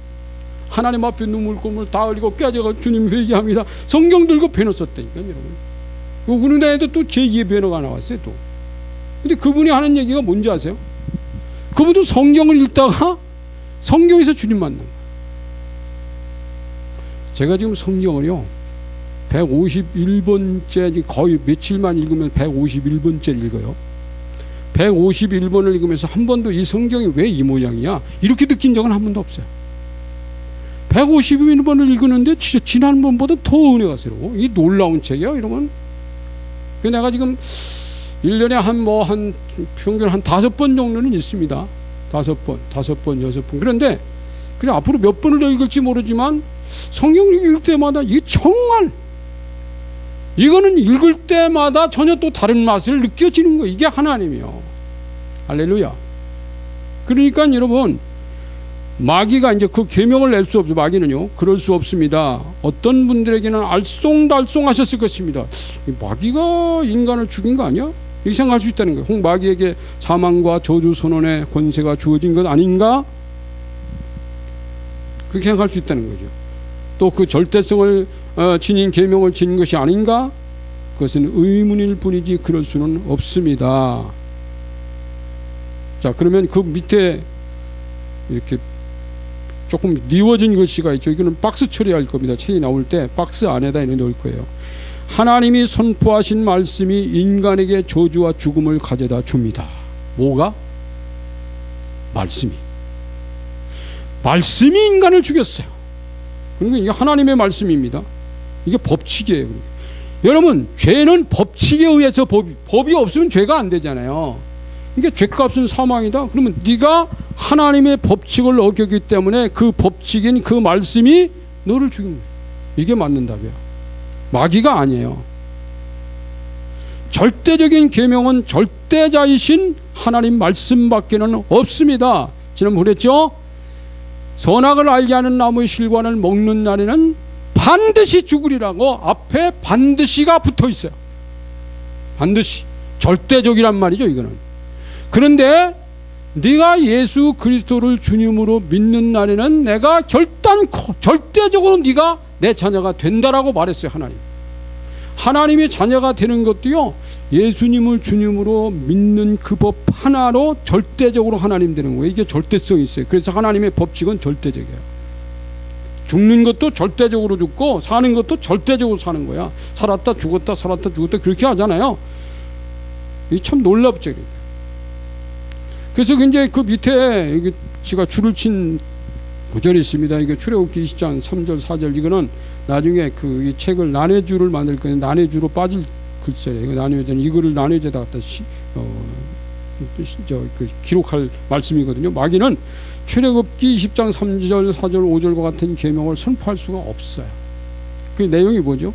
하나님 앞에 눈물고물 다 흘리고 깨져가 주님 회개합니다. 성경 들고 배너 썼다니까, 여러분. 우리나라에도 또 제2의 배너가 나왔어요. 또. 근데 그분이 하는 얘기가 뭔지 아세요? 그분도 성경을 읽다가 성경에서 주님 만난 거예요. 제가 지금 성경을요 151번째, 거의 며칠만 읽으면 151번째를 읽어요. 151번을 읽으면서 한 번도 이 성경이 왜 이 모양이야 이렇게 느낀 적은 한 번도 없어요. 151번을 읽었는데 진짜 지난번보다 더 은혜가 새로워. 이 놀라운 책이야 이러면. 내가 지금 1년에 한 평균 한 5번 정도는 있습니다. 5번, 6번. 그런데 그래 앞으로 몇 번을 더 읽을지 모르지만 성경을 읽을 때마다 이게 정말, 이거는 읽을 때마다 전혀 또 다른 맛을 느껴지는 거예요. 이게 하나님이요. 할렐루야. 그러니까 여러분, 마귀가 이제 그 계명을 낼 수 없죠. 마귀는요, 그럴 수 없습니다. 어떤 분들에게는 알쏭달쏭하셨을 것입니다. 마귀가 인간을 죽인 거 아니야? 이렇게 생각할 수 있다는 거예요. 혹 마귀에게 사망과 저주 선언의 권세가 주어진 것 아닌가? 그렇게 생각할 수 있다는 거죠. 또 그 절대성을 지닌 계명을 지닌 것이 아닌가? 그것은 의문일 뿐이지 그럴 수는 없습니다. 자, 그러면 그 밑에 이렇게 조금 뉘워진 글씨가 있죠. 이거는 박스 처리할 겁니다. 책이 나올 때 박스 안에다 넣을 거예요. 하나님이 선포하신 말씀이 인간에게 저주와 죽음을 가져다 줍니다. 뭐가? 말씀이 인간을 죽였어요. 그러니까 이게 하나님의 말씀입니다. 이게 법칙이에요. 여러분, 죄는 법칙에 의해서 법이 없으면 죄가 안 되잖아요. 그러니까 죄값은 사망이다. 그러면 네가 하나님의 법칙을 어겼기 때문에 그 법칙인 그 말씀이 너를 죽인 거예요. 이게 맞는 답이야. 마귀가 아니에요. 절대적인 계명은 절대자이신 하나님 말씀밖에는 없습니다. 지난번에 그랬죠? 선악을 알게 하는 나무의 실과를 먹는 날에는 반드시 죽으리라고 앞에 반드시가 붙어 있어요. 반드시. 절대적이란 말이죠, 이거는. 그런데 네가 예수 그리스도를 주님으로 믿는 날에는 내가 결단코 절대적으로 네가 내 자녀가 된다라고 말했어요. 하나님의 자녀가 되는 것도요, 예수님을 주님으로 믿는 그 법 하나로 절대적으로 하나님 되는 거예요. 이게 절대성이 있어요. 그래서 하나님의 법칙은 절대적이에요. 죽는 것도 절대적으로 죽고 사는 것도 절대적으로 사는 거야. 살았다 죽었다 살았다 죽었다 그렇게 하잖아요. 이게 참 놀랍죠. 그래서 굉장히 그 밑에 이게 제가 줄을 친 구절이 있습니다. 이게 출애굽기 20장 3절 4절, 이거는 나중에 그 이 책을 나뇌주를 만들 거예요. 나뇌주로 빠질 글자예요. 나뇌주는 이거를 나뇌주에다 갖다 기록할 말씀이거든요. 마귀는 출애굽기 20장 3절 4절 5절과 같은 계명을 선포할 수가 없어요. 그 내용이 뭐죠?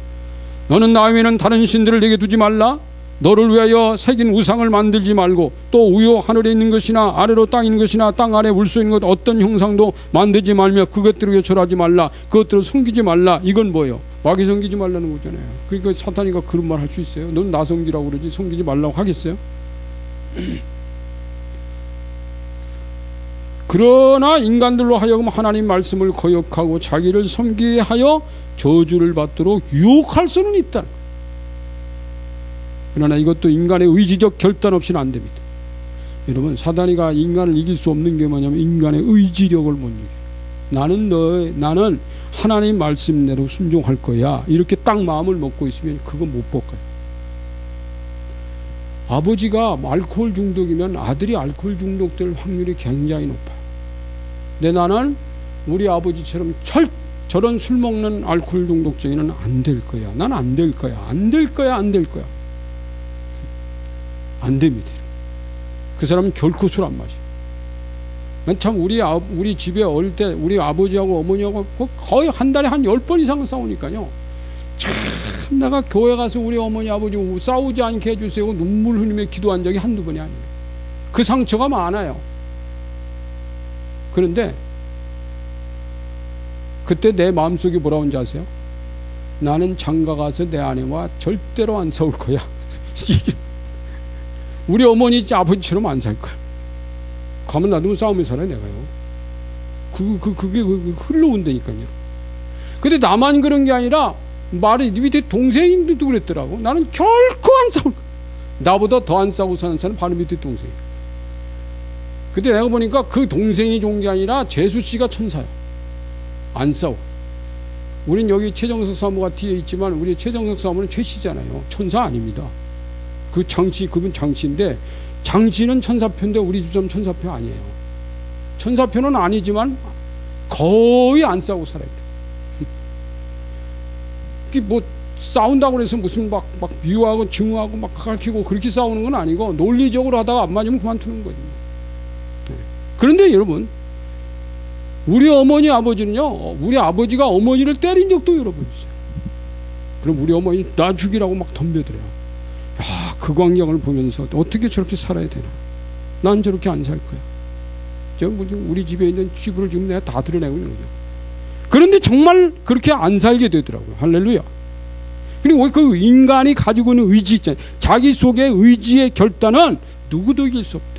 너는 나 외에는 다른 신들을 내게 두지 말라. 너를 위하여 새긴 우상을 만들지 말고, 또 위로 하늘에 있는 것이나 아래로 땅에 있는 것이나 땅 아래 물속에 있는 것 어떤 형상도 만들지 말며 그것들에게 절하지 말라. 그것들을 섬기지 말라. 이건 뭐예요? 마귀 섬기지 말라는 거잖아요. 그러니까 사탄이가 그런 말 할 수 있어요? 넌 나 섬기라고 그러지 섬기지 말라고 하겠어요? 그러나 인간들로 하여금 하나님 말씀을 거역하고 자기를 섬기게 하여 저주를 받도록 유혹할 수는 있다. 그러나 이것도 인간의 의지적 결단 없이는 안 됩니다. 여러분, 사단이가 인간을 이길 수 없는 게 뭐냐면 인간의 의지력을 못 이겨. 나는 하나님 말씀대로 순종할 거야, 이렇게 딱 마음을 먹고 있으면 그거 못 바꿔요. 아버지가 알코올 중독이면 아들이 알코올 중독될 확률이 굉장히 높아요. 근데 나는 우리 아버지처럼 저런 술 먹는 알코올 중독자에는 안 될 거야. 난 안 될 거야. 안 될 거야. 안 될 거야. 안 됩니다. 그 사람은 결코 술 안 마셔. 난 참 우리 집에 어릴 때 우리 아버지하고 어머니하고 거의 한 달에 한 10번 이상 싸우니까요. 참 내가 교회 가서 우리 어머니 아버지 싸우지 않게 해주세요 눈물 흘리며 기도한 적이 한두 번이 아니에요. 그 상처가 많아요. 그런데 그때 내 마음속에 뭐라 온지 아세요? 나는 장가 가서 내 아내와 절대로 안 싸울 거야. 우리 어머니 아버지처럼 안 살 거야. 가면 놔두면 싸우며 살아 내가요. 그게 흘러온다니까요. 근데 나만 그런 게 아니라 말이 밑에 동생인데도 그랬더라고. 나는 결코 안 싸울 거야. 나보다 더 안 싸우고 사는 사람은 바로 밑에 동생이야. 근데 내가 보니까 그 동생이 좋은 게 아니라 재수 씨가 천사야. 안 싸워. 우린 여기 최정석 사모가 뒤에 있지만 우리 최정석 사모는 최씨잖아요. 천사 아닙니다. 그분 장씨인데, 장씨는 천사표인데 우리 집사람 천사표 아니에요. 천사표는 아니지만 거의 안 싸우고 살아야 돼. 뭐 싸운다고 해서 무슨 막 미워하고 증오하고 막 가르치고 그렇게 싸우는 건 아니고 논리적으로 하다가 안 맞으면 그만두는 거죠. 그런데 여러분, 우리 어머니 아버지는요, 우리 아버지가 어머니를 때린 적도 여러 번 있어요. 그럼 우리 어머니 나 죽이라고 막 덤벼들어요. 야, 그 광경을 보면서 어떻게 저렇게 살아야 되나? 난 저렇게 안 살 거야. 지금 우리 집에 있는 쥐부를 지금 내가 다 드러내고 있는 거죠. 그런데 정말 그렇게 안 살게 되더라고요. 할렐루야. 그리고 그 인간이 가지고 있는 의지 있잖아요. 자기 속의 의지의 결단은 누구도 이길 수 없다.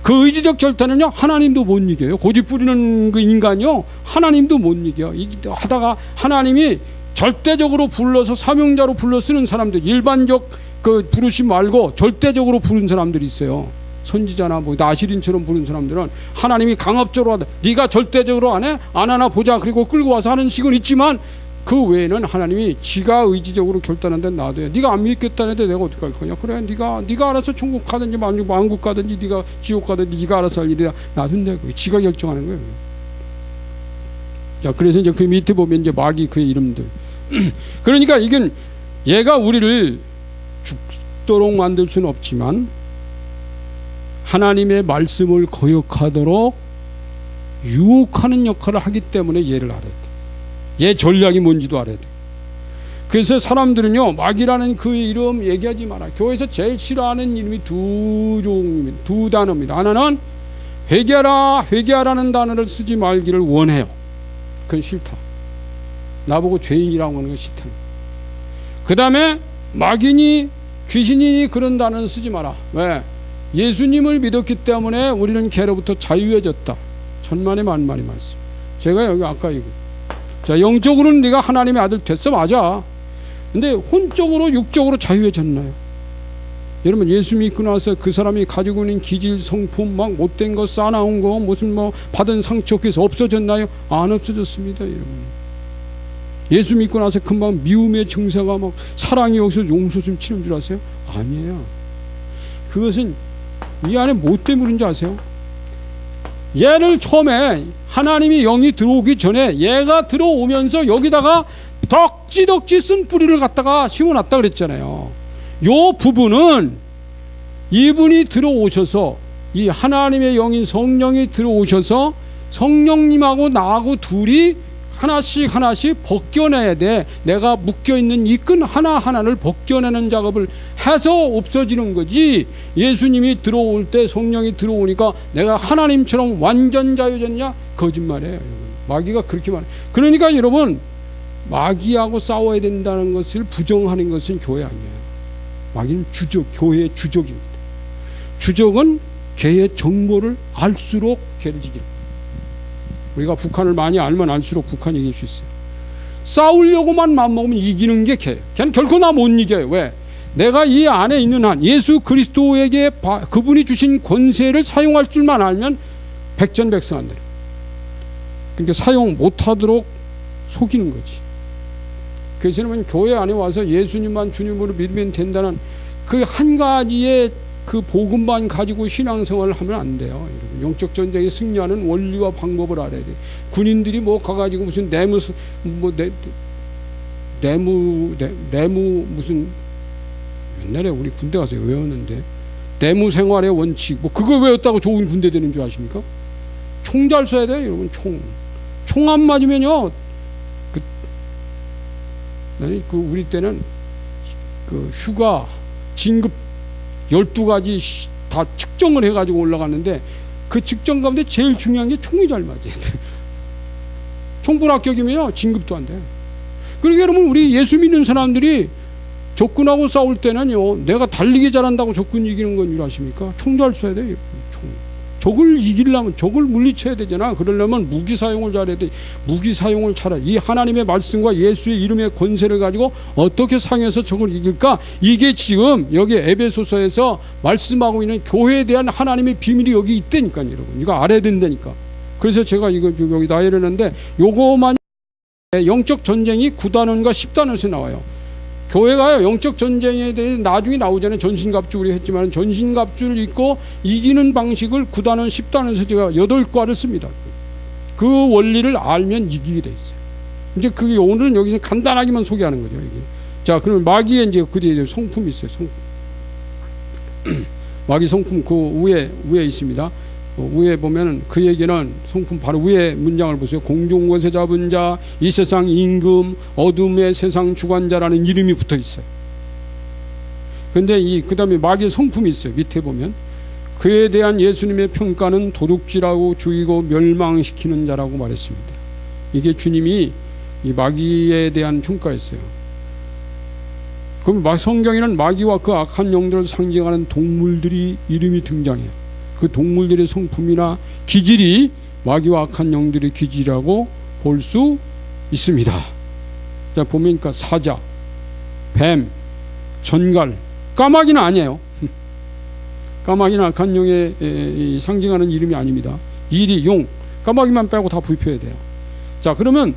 그 의지적 결단은요, 하나님도 못 이겨요. 고집 부리는 그 인간이요, 하나님도 못 이겨. 하다가 하나님이 절대적으로 불러서 사명자로 불러 쓰는 사람들, 일반적 그 부르심 말고 절대적으로 부른 사람들이 있어요. 선지자나 뭐 나시린처럼 부른 사람들은 하나님이 강압적으로 하다. 네가 절대적으로 안 해? 안 하나 보자. 그리고 끌고 와서 하는 식은 있지만 그 외에는 하나님이 지가 의지적으로 결단한 데는 놔둬요. 네가 안 믿겠다는데 내가 어떻게 할 거냐? 그래, 네가 알아서 천국 가든지 만국 가든지 네가 지옥 가든지 네가 알아서 할 일이야. 놔둔다. 지가 결정하는 거예요. 자, 그래서 이제 그 밑에 보면 이제 마귀 그의 이름들. 그러니까 이건 얘가 우리를 죽도록 만들 수는 없지만 하나님의 말씀을 거역하도록 유혹하는 역할을 하기 때문에 얘를 알아야 돼. 얘 전략이 뭔지도 알아야 돼. 그래서 사람들은요, 마귀라는 그 이름 얘기하지 마라. 교회에서 제일 싫어하는 이름이 두 단어입니다. 하나는 회개하라는 단어를 쓰지 말기를 원해요. 그건 싫다. 나보고 죄인이라고 하는 건 싫다. 그 다음에 마귀니 귀신이니 그런 단어는 쓰지 마라. 왜? 예수님을 믿었기 때문에 우리는 죄로부터 자유해졌다. 천만의 만만의 말씀. 제가 여기 아까 이거. 자, 영적으로는 네가 하나님의 아들 됐어, 맞아. 근데 혼적으로 육적으로 자유해졌나요? 여러분, 예수 믿고 나서 그 사람이 가지고 있는 기질, 성품, 막 못된 거, 싸나운 거, 무슨 뭐 받은 상처, 그래서 없어졌나요? 안 없어졌습니다, 여러분. 예수 믿고 나서 금방 미움의 증세가 막 사랑이 여기서 용서좀 치는 줄 아세요? 아니에요. 그것은 이 안에 뭐 때문에 그런지 아세요? 얘를 처음에 하나님이 영이 들어오기 전에 얘가 들어오면서 여기다가 덕지덕지 쓴 뿌리를 갖다가 심어놨다 그랬잖아요. 요 부분은 이분이 들어오셔서, 이 하나님의 영인 성령이 들어오셔서 성령님하고 나하고 둘이 하나씩 벗겨내야 돼. 내가 묶여있는 이 끈 하나하나를 벗겨내는 작업을 해서 없어지는 거지. 예수님이 들어올 때, 성령이 들어오니까 내가 하나님처럼 완전 자유졌냐? 거짓말이에요, 여러분. 마귀가 그렇게 말해요. 그러니까 여러분, 마귀하고 싸워야 된다는 것을 부정하는 것은 교회 아니에요. 마귀는 교회의 주적입니다. 주적은 걔의 정보를 알수록 걔를 이깁니다. 우리가 북한을 많이 알면 알수록 북한 이길 수 있어요. 싸우려고만 마음먹으면 이기는 게 걔예요. 걔는 결코 나 못 이겨요. 왜? 내가 이 안에 있는 한 예수 그리스도에게 그분이 주신 권세를 사용할 줄만 알면 백전백승한다. 그러니까 사용 못하도록 속이는 거지. 그래서 여러분 교회 안에 와서 예수님만 주님으로 믿으면 된다는 그 한 가지의 그 복음만 가지고 신앙생활을 하면 안 돼요. 영적 전쟁에 승리하는 원리와 방법을 알아야 돼. 군인들이 뭐 가가지고 무슨 내무 무슨 옛날에 우리 군대 가서 외웠는데 내무 생활의 원칙 뭐 그거 외웠다고 좋은 군대 되는 줄 아십니까? 총 잘 쏴야 돼요, 여러분. 총 안 맞으면요. 우리 때는 그 휴가 진급 12가지 다 측정을 해가지고 올라갔는데 그 측정 가운데 제일 중요한 게 총이 잘 맞아야 돼. 총불 합격이면요 진급도 안 돼. 그러니까 여러분 우리 예수 믿는 사람들이 적군하고 싸울 때는요 내가 달리기 잘한다고 적군 이기는 건 줄 아십니까? 총 잘 쏴야 돼. 총. 적을 이기려면 적을 물리쳐야 되잖아. 그러려면 무기 사용을 잘해야 돼. 무기 사용을 잘해. 이 하나님의 말씀과 예수의 이름의 권세를 가지고 어떻게 상해서 적을 이길까? 이게 지금 여기 에베소서에서 말씀하고 있는 교회에 대한 하나님의 비밀이 여기 있다니까요, 여러분. 이거 알아야 된다니까. 그래서 제가 이거 여기 나열했는데 요거만 영적 전쟁이 9단원과 10단원에서 나와요. 교회가요 영적 전쟁에 대해 나중에 나오잖아요. 전신갑주 우리 했지만 전신갑주를 입고 이기는 방식을 9단원 10단원에서 제가 8과를 씁니다. 그 원리를 알면 이기게 돼 있어요. 이제 그게 오늘은 여기서 간단하게만 소개하는 거죠. 이게. 자, 그러면 마귀에 이제 그 뒤에 성품이 있어요. 마귀 성품 그 위에 있습니다. 위에 보면 그에게는 성품 바로 위에 문장을 보세요. 공중곳에 잡은 자, 이 세상 임금, 어둠의 세상 주관자라는 이름이 붙어 있어요. 근데 그 다음에 마귀의 성품이 있어요. 밑에 보면 그에 대한 예수님의 평가는 도둑질하고 죽이고 멸망시키는 자라고 말했습니다. 이게 주님이 이 마귀에 대한 평가였어요. 그럼 성경에는 마귀와 그 악한 영들을 상징하는 동물들이 이름이 등장해요. 그 동물들의 성품이나 기질이 마귀와 악한 영들의 기질이라고 볼 수 있습니다. 자, 보니까 사자, 뱀, 전갈, 까마귀는 아니에요. 까마귀는 악한 영의 상징하는 이름이 아닙니다. 이리, 용, 까마귀만 빼고 다 부입해야 돼요. 자, 그러면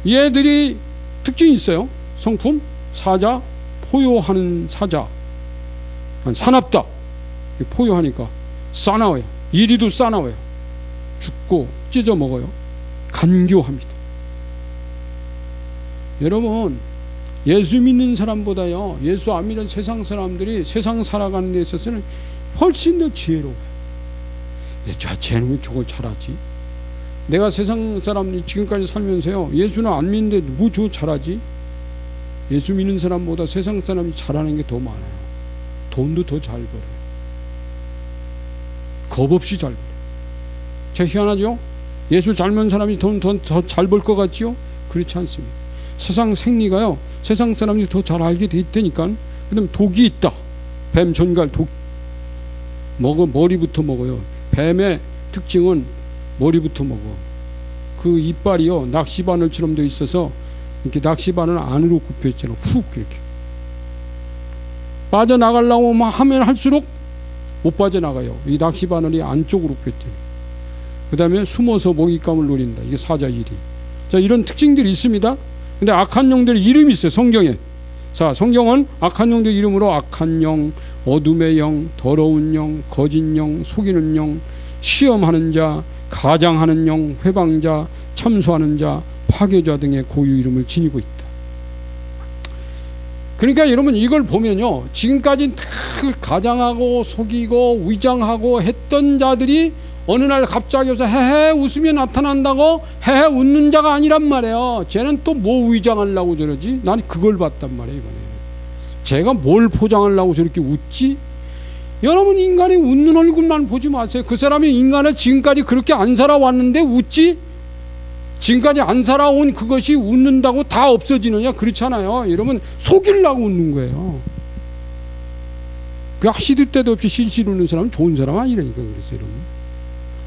얘들이 특징이 있어요. 성품, 사자, 포효하는 사자, 사납다. 포효하니까 싸나워요. 이리도 싸나워요. 죽고 찢어 먹어요. 간교합니다. 여러분 예수 믿는 사람보다요 예수 안 믿는 세상 사람들이 세상 살아가는 데 있어서는 훨씬 더 지혜로워요. 쟤는 왜 저걸 잘하지? 내가 세상 사람이 지금까지 살면서요 예수는 안 믿는데 뭐 저거 잘하지? 예수 믿는 사람보다 세상 사람이 잘하는 게 더 많아요. 돈도 더 잘 벌어요. 겁 없이 잘 벌어요. 참 희한하죠? 예수 잘 믿는 사람이 돈 더 잘 벌 것 같지요? 그렇지 않습니다. 세상 생리가요 세상 사람이 더 잘 알게 돼 있다니까. 그다음 독이 있다. 뱀, 전갈, 독 머리부터 먹어요. 뱀의 특징은 머리부터 먹어. 그 이빨이요 낚시바늘처럼 돼 있어서 이렇게 낚시바늘 안으로 굽혀 있잖아. 훅 이렇게 빠져나가려고 하면 할수록 못 빠져나가요. 이 낚시바늘이 안쪽으로 굽혀있잖아요. 그 다음에 숨어서 먹잇감을 노린다. 이게 사자 일이. 자, 이런 특징들이 있습니다. 근데 악한 영들의 이름이 있어요. 성경에. 자, 성경은 악한 영들 이름으로 악한 영, 어둠의 영, 더러운 영, 거짓 영, 속이는 영, 시험하는 자, 가장하는 영, 회방자, 참소하는 자, 파괴자 등의 고유 이름을 지니고 있다. 그러니까 여러분 이걸 보면요 지금까지 다 가장하고 속이고 위장하고 했던 자들이 어느 날 갑자기 와서 헤헤 웃으며 나타난다고 헤헤 웃는 자가 아니란 말이에요. 쟤는 또 뭐 위장하려고 저러지? 난 그걸 봤단 말이에요. 이번에 제가 뭘 포장하려고 저렇게 웃지? 여러분 인간이 웃는 얼굴만 보지 마세요. 그 사람이 인간을 지금까지 그렇게 안 살아왔는데 웃지? 지금까지 안 살아온 그것이 웃는다고 다 없어지느냐? 그렇잖아요. 여러분 속이려고 웃는 거예요. 그 시도 때도 없이 실실 웃는 사람은 좋은 사람 아니라니까. 그래서 여러분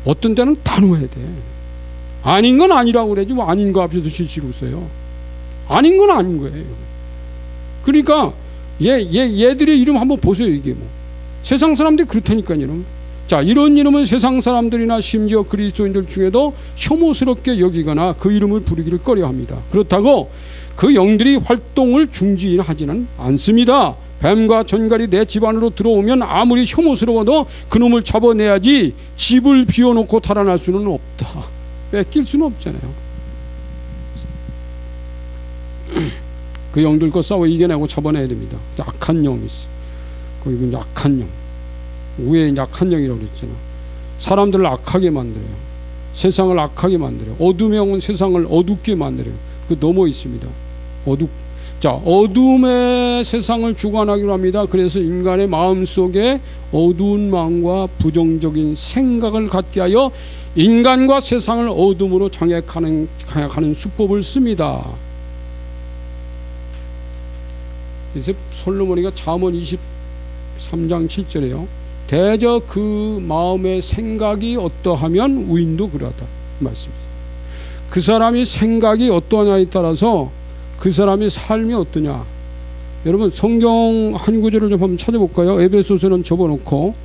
어떤 때는 단호해야 돼. 아닌 건 아니라고 그러지 뭐 아닌 거 앞에서 실실 웃어요. 아닌 건 아닌 거예요. 그러니까 얘들의 이름 한번 보세요. 이게 뭐 세상 사람들이 그렇다니까요. 여러분. 자, 이런 이름은 세상 사람들이나 심지어 그리스도인들 중에도 혐오스럽게 여기거나 그 이름을 부르기를 꺼려합니다. 그렇다고 그 영들이 활동을 중지하지는 않습니다. 뱀과 전갈이 내 집 안으로 들어오면 아무리 혐오스러워도 그놈을 잡아내야지 집을 비워놓고 달아날 수는 없다. 뺏길 수는 없잖아요. 그 영들과 싸워 이겨내고 잡아내야 됩니다. 악한 영이 있어. 그 약한 영. 우에 약한 영이라고 그랬잖아. 사람들을 악하게 만들어요. 세상을 악하게 만들어요. 어둠의 영은 세상을 어둡게 만들어요. 그 넘어 있습니다. 어둠의 세상을 주관하기로 합니다. 그래서 인간의 마음속에 어두운 마음과 부정적인 생각을 갖게 하여 인간과 세상을 어둠으로 장악하는 수법을 씁니다. 그래서 솔로몬이가 잠언 23장 7절에요. 대저 그 마음의 생각이 어떠하면 우인도 그러하다 말씀입니다. 그 사람이 생각이 어떠하냐에 따라서 그 사람의 삶이 어떠냐. 여러분 성경 한 구절을 좀 한번 찾아볼까요? 에베소서는 접어놓고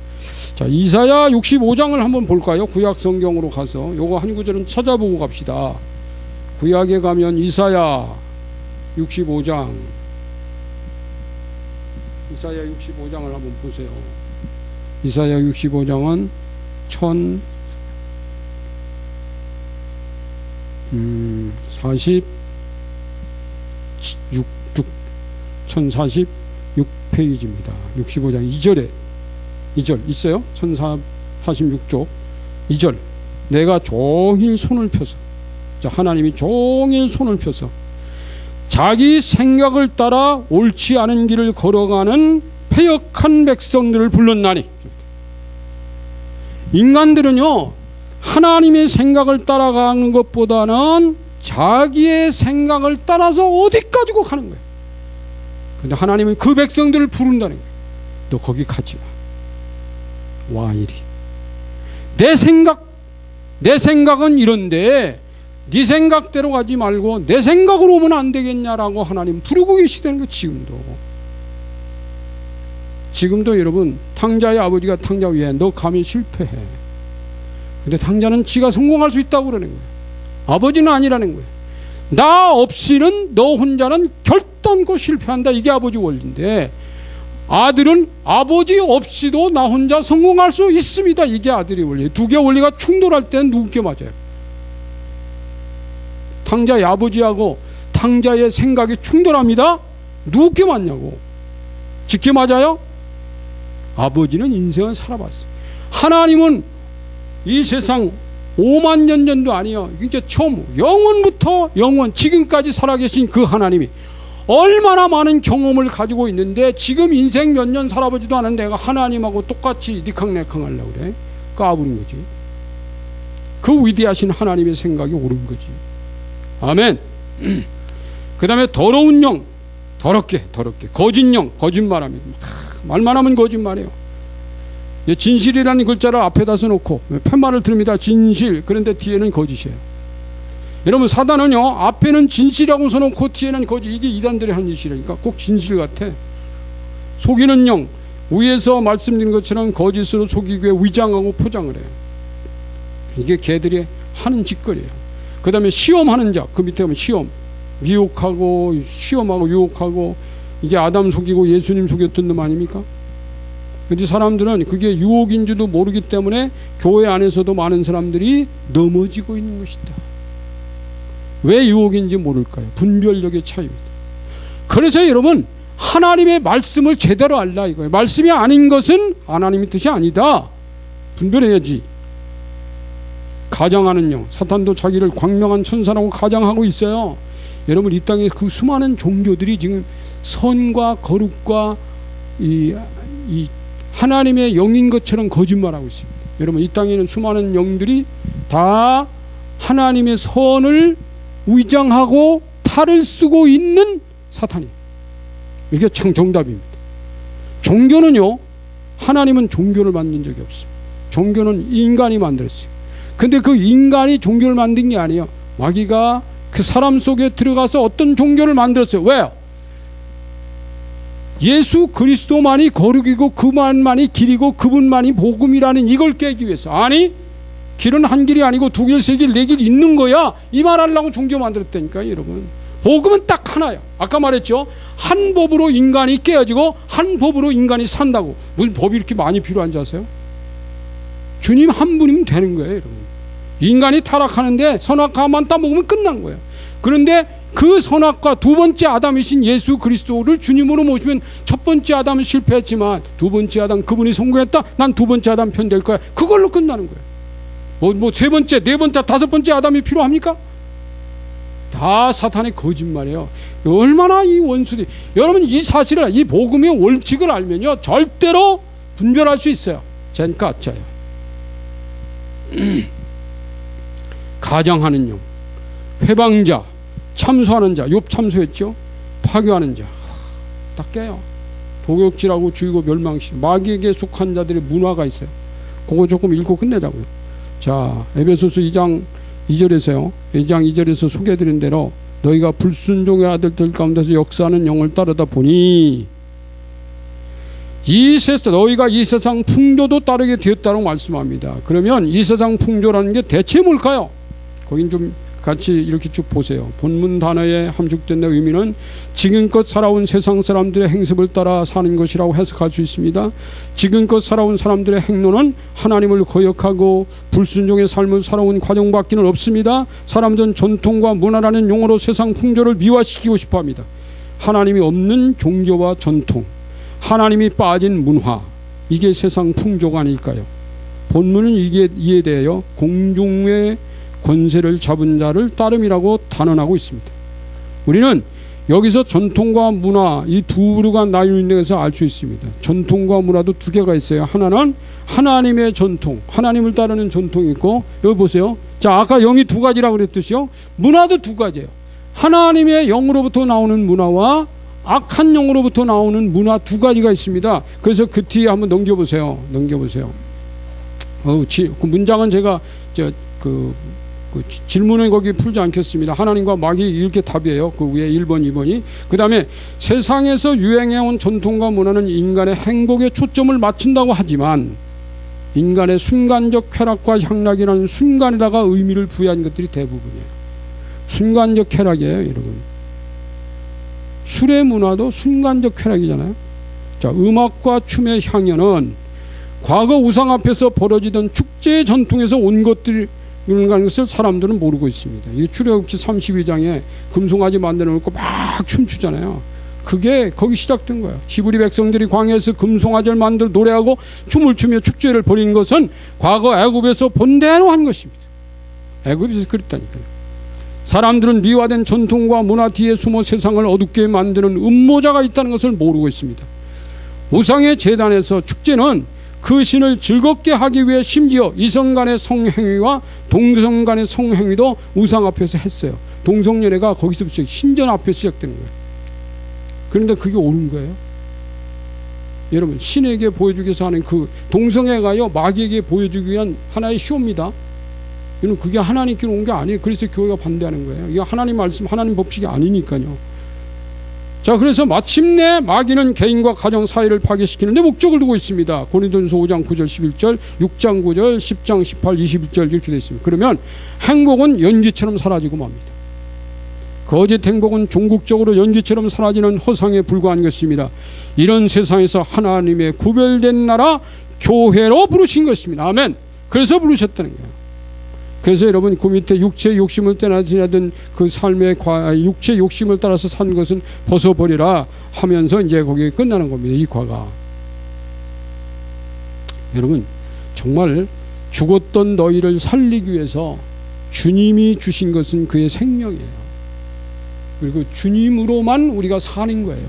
자 이사야 65장을 한번 볼까요? 구약 성경으로 가서 요거 한 구절은 찾아보고 갑시다. 구약에 가면 이사야 65장 이사야 65장을 한번 보세요. 이사야 65장은 1046페이지입니다. 65장 2절 있어요? 1046쪽 2절 내가 종일 손을 펴서 자 하나님이 종일 손을 펴서 자기 생각을 따라 옳지 않은 길을 걸어가는 패역한 백성들을 불렀나니 인간들은요 하나님의 생각을 따라가는 것보다는 자기의 생각을 따라서 어디까지고 가는 거예요. 근데 하나님은 그 백성들을 부른다는 거예요. 너 거기 가지 마. 와 이리 내 생각은 이런데 네 생각대로 가지 말고 내 생각으로 오면 안 되겠냐라고 하나님 부르고 계시다는 거. 지금도 여러분 탕자의 아버지가 탕자 위에 너 가면 실패해. 근데 탕자는 지가 성공할 수 있다고 그러는 거예요. 아버지는 아니라는 거예요. 나 없이는 너 혼자는 결단코 실패한다. 이게 아버지 원리인데 아들은 아버지 없이도 나 혼자 성공할 수 있습니다. 이게 아들의 원리예요. 두 개의 원리가 충돌할 때는 누구께 맞아요? 탕자의 아버지하고 탕자의 생각이 충돌합니다. 누구께 맞냐고? 직계 맞아요? 아버지는 인생을 살아봤어요. 하나님은 이 세상 5만 년 전도 아니요. 이제 처음 영원부터 영원 지금까지 살아계신 그 하나님이 얼마나 많은 경험을 가지고 있는데 지금 인생 몇 년 살아보지도 않은 내가 하나님하고 똑같이 니캉네캉 하려고 그래. 까부린 거지. 그 위대하신 하나님의 생각이 옳은 거지. 아멘. 그 다음에 더러운 영, 더럽게 거짓 영, 거짓말합니다. 말만 하면 거짓말이에요. 진실이라는 글자를 앞에다 써놓고 팻말을 들읍니다. 진실. 그런데 뒤에는 거짓이에요. 여러분 사단은요 앞에는 진실이라고 써놓고 뒤에는 거짓. 이게 이단들이 하는 짓이라니까. 꼭 진실 같아. 속이는 영, 위에서 말씀드린 것처럼 거짓으로 속이기 위해 위장하고 포장을 해요. 이게 걔들이 하는 짓거리예요. 그 다음에 시험하는 자, 그 밑에 보면 시험하고 유혹하고 이게 아담 속이고 예수님 속였던 놈 아닙니까? 근데 사람들은 그게 유혹인지도 모르기 때문에 교회 안에서도 많은 사람들이 넘어지고 있는 것이다. 왜 유혹인지 모를까요? 분별력의 차이입니다. 그래서 여러분 하나님의 말씀을 제대로 알라 이거예요. 말씀이 아닌 것은 하나님의 뜻이 아니다. 분별해야지. 가장하는 영, 사탄도 자기를 광명한 천사라고 가장하고 있어요. 여러분 이 땅에 그 수많은 종교들이 지금 선과 거룩과 이 하나님의 영인 것처럼 거짓말하고 있습니다. 여러분 이 땅에는 수많은 영들이 다 하나님의 선을 위장하고 탈을 쓰고 있는 사탄이에요. 이게 참 정답입니다. 종교는요 하나님은 종교를 만든 적이 없습니다. 종교는 인간이 만들었어요. 근데 그 인간이 종교를 만든 게 아니에요. 마귀가 그 사람 속에 들어가서 어떤 종교를 만들었어요. 왜요? 예수 그리스도만이 거룩이고 그만만이 길이고 그분만이 복음이라는 이걸 깨기 위해서. 아니, 길은 한 길이 아니고 두 길, 세 길, 네 길 있는 거야, 이 말하려고 종교 만들었다니까요. 여러분, 복음은 딱 하나야. 아까 말했죠, 한 법으로 인간이 깨어지고 한 법으로 인간이 산다고. 무슨 법이 이렇게 많이 필요한지 아세요? 주님 한 분이면 되는 거예요. 여러분, 인간이 타락하는데 선악과만 따먹으면 끝난 거예요. 그런데 그 선악과 두 번째 아담이신 예수 그리스도를 주님으로 모시면, 첫 번째 아담은 실패했지만 두 번째 아담, 그분이 성공했다, 난 두 번째 아담 편 될 거야, 그걸로 끝나는 거예요. 뭐 세 번째, 네 번째, 다섯 번째 아담이 필요합니까? 다 사탄의 거짓말이에요. 얼마나 이 원수들이. 여러분, 이 사실을, 이 복음의 원칙을 알면요, 절대로 분별할 수 있어요. 젠 가짜요. 가장하는 영, 회방자, 참소하는 자, 욥 참소했죠. 파괴하는 자, 딱 깨요. 도적질하고 죽이고 멸망시, 마귀에게 속한 자들의 문화가 있어요. 그거 조금 읽고 끝내자고요. 자, 에베소서 2장 2절에서요, 2장 2절에서 소개해드린 대로 너희가 불순종의 아들들 가운데서 역사하는 영을 따르다 보니 너희가 이 세상 풍조도 따르게 되었다고 말씀합니다. 그러면 이 세상 풍조라는 게 대체 뭘까요? 거긴 좀 같이 이렇게 쭉 보세요. 본문 단어에 함축된 의미는 지금껏 살아온 세상 사람들의 행습을 따라 사는 것이라고 해석할 수 있습니다. 지금껏 살아온 사람들의 행로는 하나님을 거역하고 불순종의 삶을 살아온 과정밖에는 없습니다. 사람들은 전통과 문화라는 용어로 세상 풍조를 미화시키고 싶어합니다. 하나님이 없는 종교와 전통, 하나님이 빠진 문화, 이게 세상 풍조가 아닐까요? 본문은 이에 대하여 공중의 권세를 잡은 자를 따름이라고 단언하고 있습니다. 우리는 여기서 전통과 문화, 이 두 부류가 나뉘는 것을 알 수 있습니다. 전통과 문화도 두 개가 있어요. 하나는 하나님의 전통, 하나님을 따르는 전통이 있고, 여기 보세요. 자, 아까 영이 두 가지라고 그랬듯이요, 문화도 두 가지예요. 하나님의 영으로부터 나오는 문화와 악한 영으로부터 나오는 문화, 두 가지가 있습니다. 그래서 그 뒤에 한번 넘겨보세요. 그 문장은 제가 그 질문은 거기 풀지 않겠습니다. 하나님과 마귀, 이렇게 답이에요. 그 위에 1번, 2번이. 그 다음에 세상에서 유행해온 전통과 문화는 인간의 행복에 초점을 맞춘다고 하지만 인간의 순간적 쾌락과 향락이라는 순간에다가 의미를 부여한 것들이 대부분이에요. 순간적 쾌락이에요, 여러분. 술의 문화도 순간적 쾌락이잖아요. 자, 음악과 춤의 향연은 과거 우상 앞에서 벌어지던 축제 전통에서 온 것들이 이런 것을 사람들은 모르고 있습니다. 이 출애굽기 32장에 금송아지 만들어 놓고 막 춤추잖아요. 그게 거기 시작된 거예요. 히브리 백성들이 광야에서 금송아지를 만들어 노래하고 춤을 추며 축제를 벌이는 것은 과거 애굽에서 본대로 한 것입니다. 애굽에서 그랬다니까요. 사람들은 미화된 전통과 문화 뒤에 숨어 세상을 어둡게 만드는 음모자가 있다는 것을 모르고 있습니다. 우상의 제단에서 축제는 그 신을 즐겁게 하기 위해 심지어 이성 간의 성행위와 동성 간의 성행위도 우상 앞에서 했어요. 동성연애가 거기서부터 신전 앞에서 시작되는 거예요. 그런데 그게 옳은 거예요? 여러분, 신에게 보여주기 위해서 하는 그 동성애가요, 마귀에게 보여주기 위한 하나의 쇼입니다. 여러분, 그게 하나님께로 온 게 아니에요. 그래서 교회가 반대하는 거예요. 이게 하나님 말씀, 하나님 법칙이 아니니까요. 자, 그래서 마침내 마귀는 개인과 가정 사이를 파괴시키는 데 목적을 두고 있습니다. 고린도전서 5장 9절 11절, 6장 9절, 10장 18, 21절 이렇게 되어 있습니다. 그러면 행복은 연기처럼 사라지고 맙니다. 거짓 행복은 종국적으로 연기처럼 사라지는 허상에 불과한 것입니다. 이런 세상에서 하나님의 구별된 나라 교회로 부르신 것입니다. 아멘. 그래서 부르셨다는 거예요. 그래서 여러분, 그 밑에 육체의 욕심을 떠나지냐던 그 삶의 육체의 욕심을 따라서 산 것은 벗어버리라 하면서 이제 거기에 끝나는 겁니다. 이 과가. 여러분, 정말 죽었던 너희를 살리기 위해서 주님이 주신 것은 그의 생명이에요. 그리고 주님으로만 우리가 사는 거예요.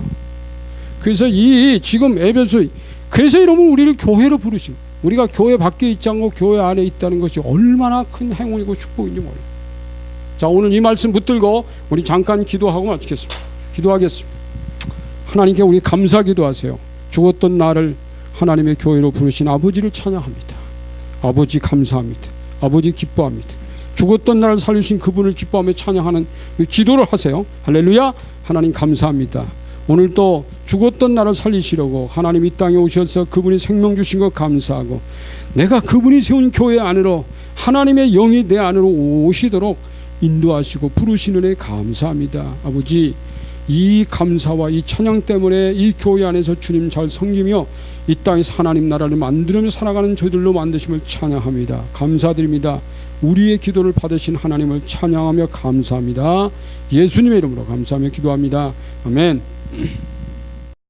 그래서 이 지금 에베소, 그래서 여러분 우리를 교회로 부르신, 우리가 교회 밖에 있지 않고 교회 안에 있다는 것이 얼마나 큰 행운이고 축복인지 몰라요. 자, 오늘 이 말씀 붙들고 우리 잠깐 기도하고 마치겠습니다. 기도하겠습니다. 하나님께 우리 감사 기도하세요. 죽었던 나를 하나님의 교회로 부르신 아버지를 찬양합니다. 아버지 감사합니다. 아버지 기뻐합니다. 죽었던 나를 살리신 그분을 기뻐하며 찬양하는 기도를 하세요. 할렐루야. 하나님 감사합니다. 오늘 또 죽었던 나를 살리시려고 하나님 이 땅에 오셔서 그분이 생명 주신 것 감사하고, 내가 그분이 세운 교회 안으로 하나님의 영이 내 안으로 오시도록 인도하시고 부르시는 애 감사합니다. 아버지, 이 감사와 이 찬양 때문에 이 교회 안에서 주님 잘 섬기며 이 땅에서 하나님 나라를 만들며 살아가는 저희들로 만드심을 찬양합니다. 감사드립니다. 우리의 기도를 받으신 하나님을 찬양하며 감사합니다. 예수님의 이름으로 감사하며 기도합니다. 아멘.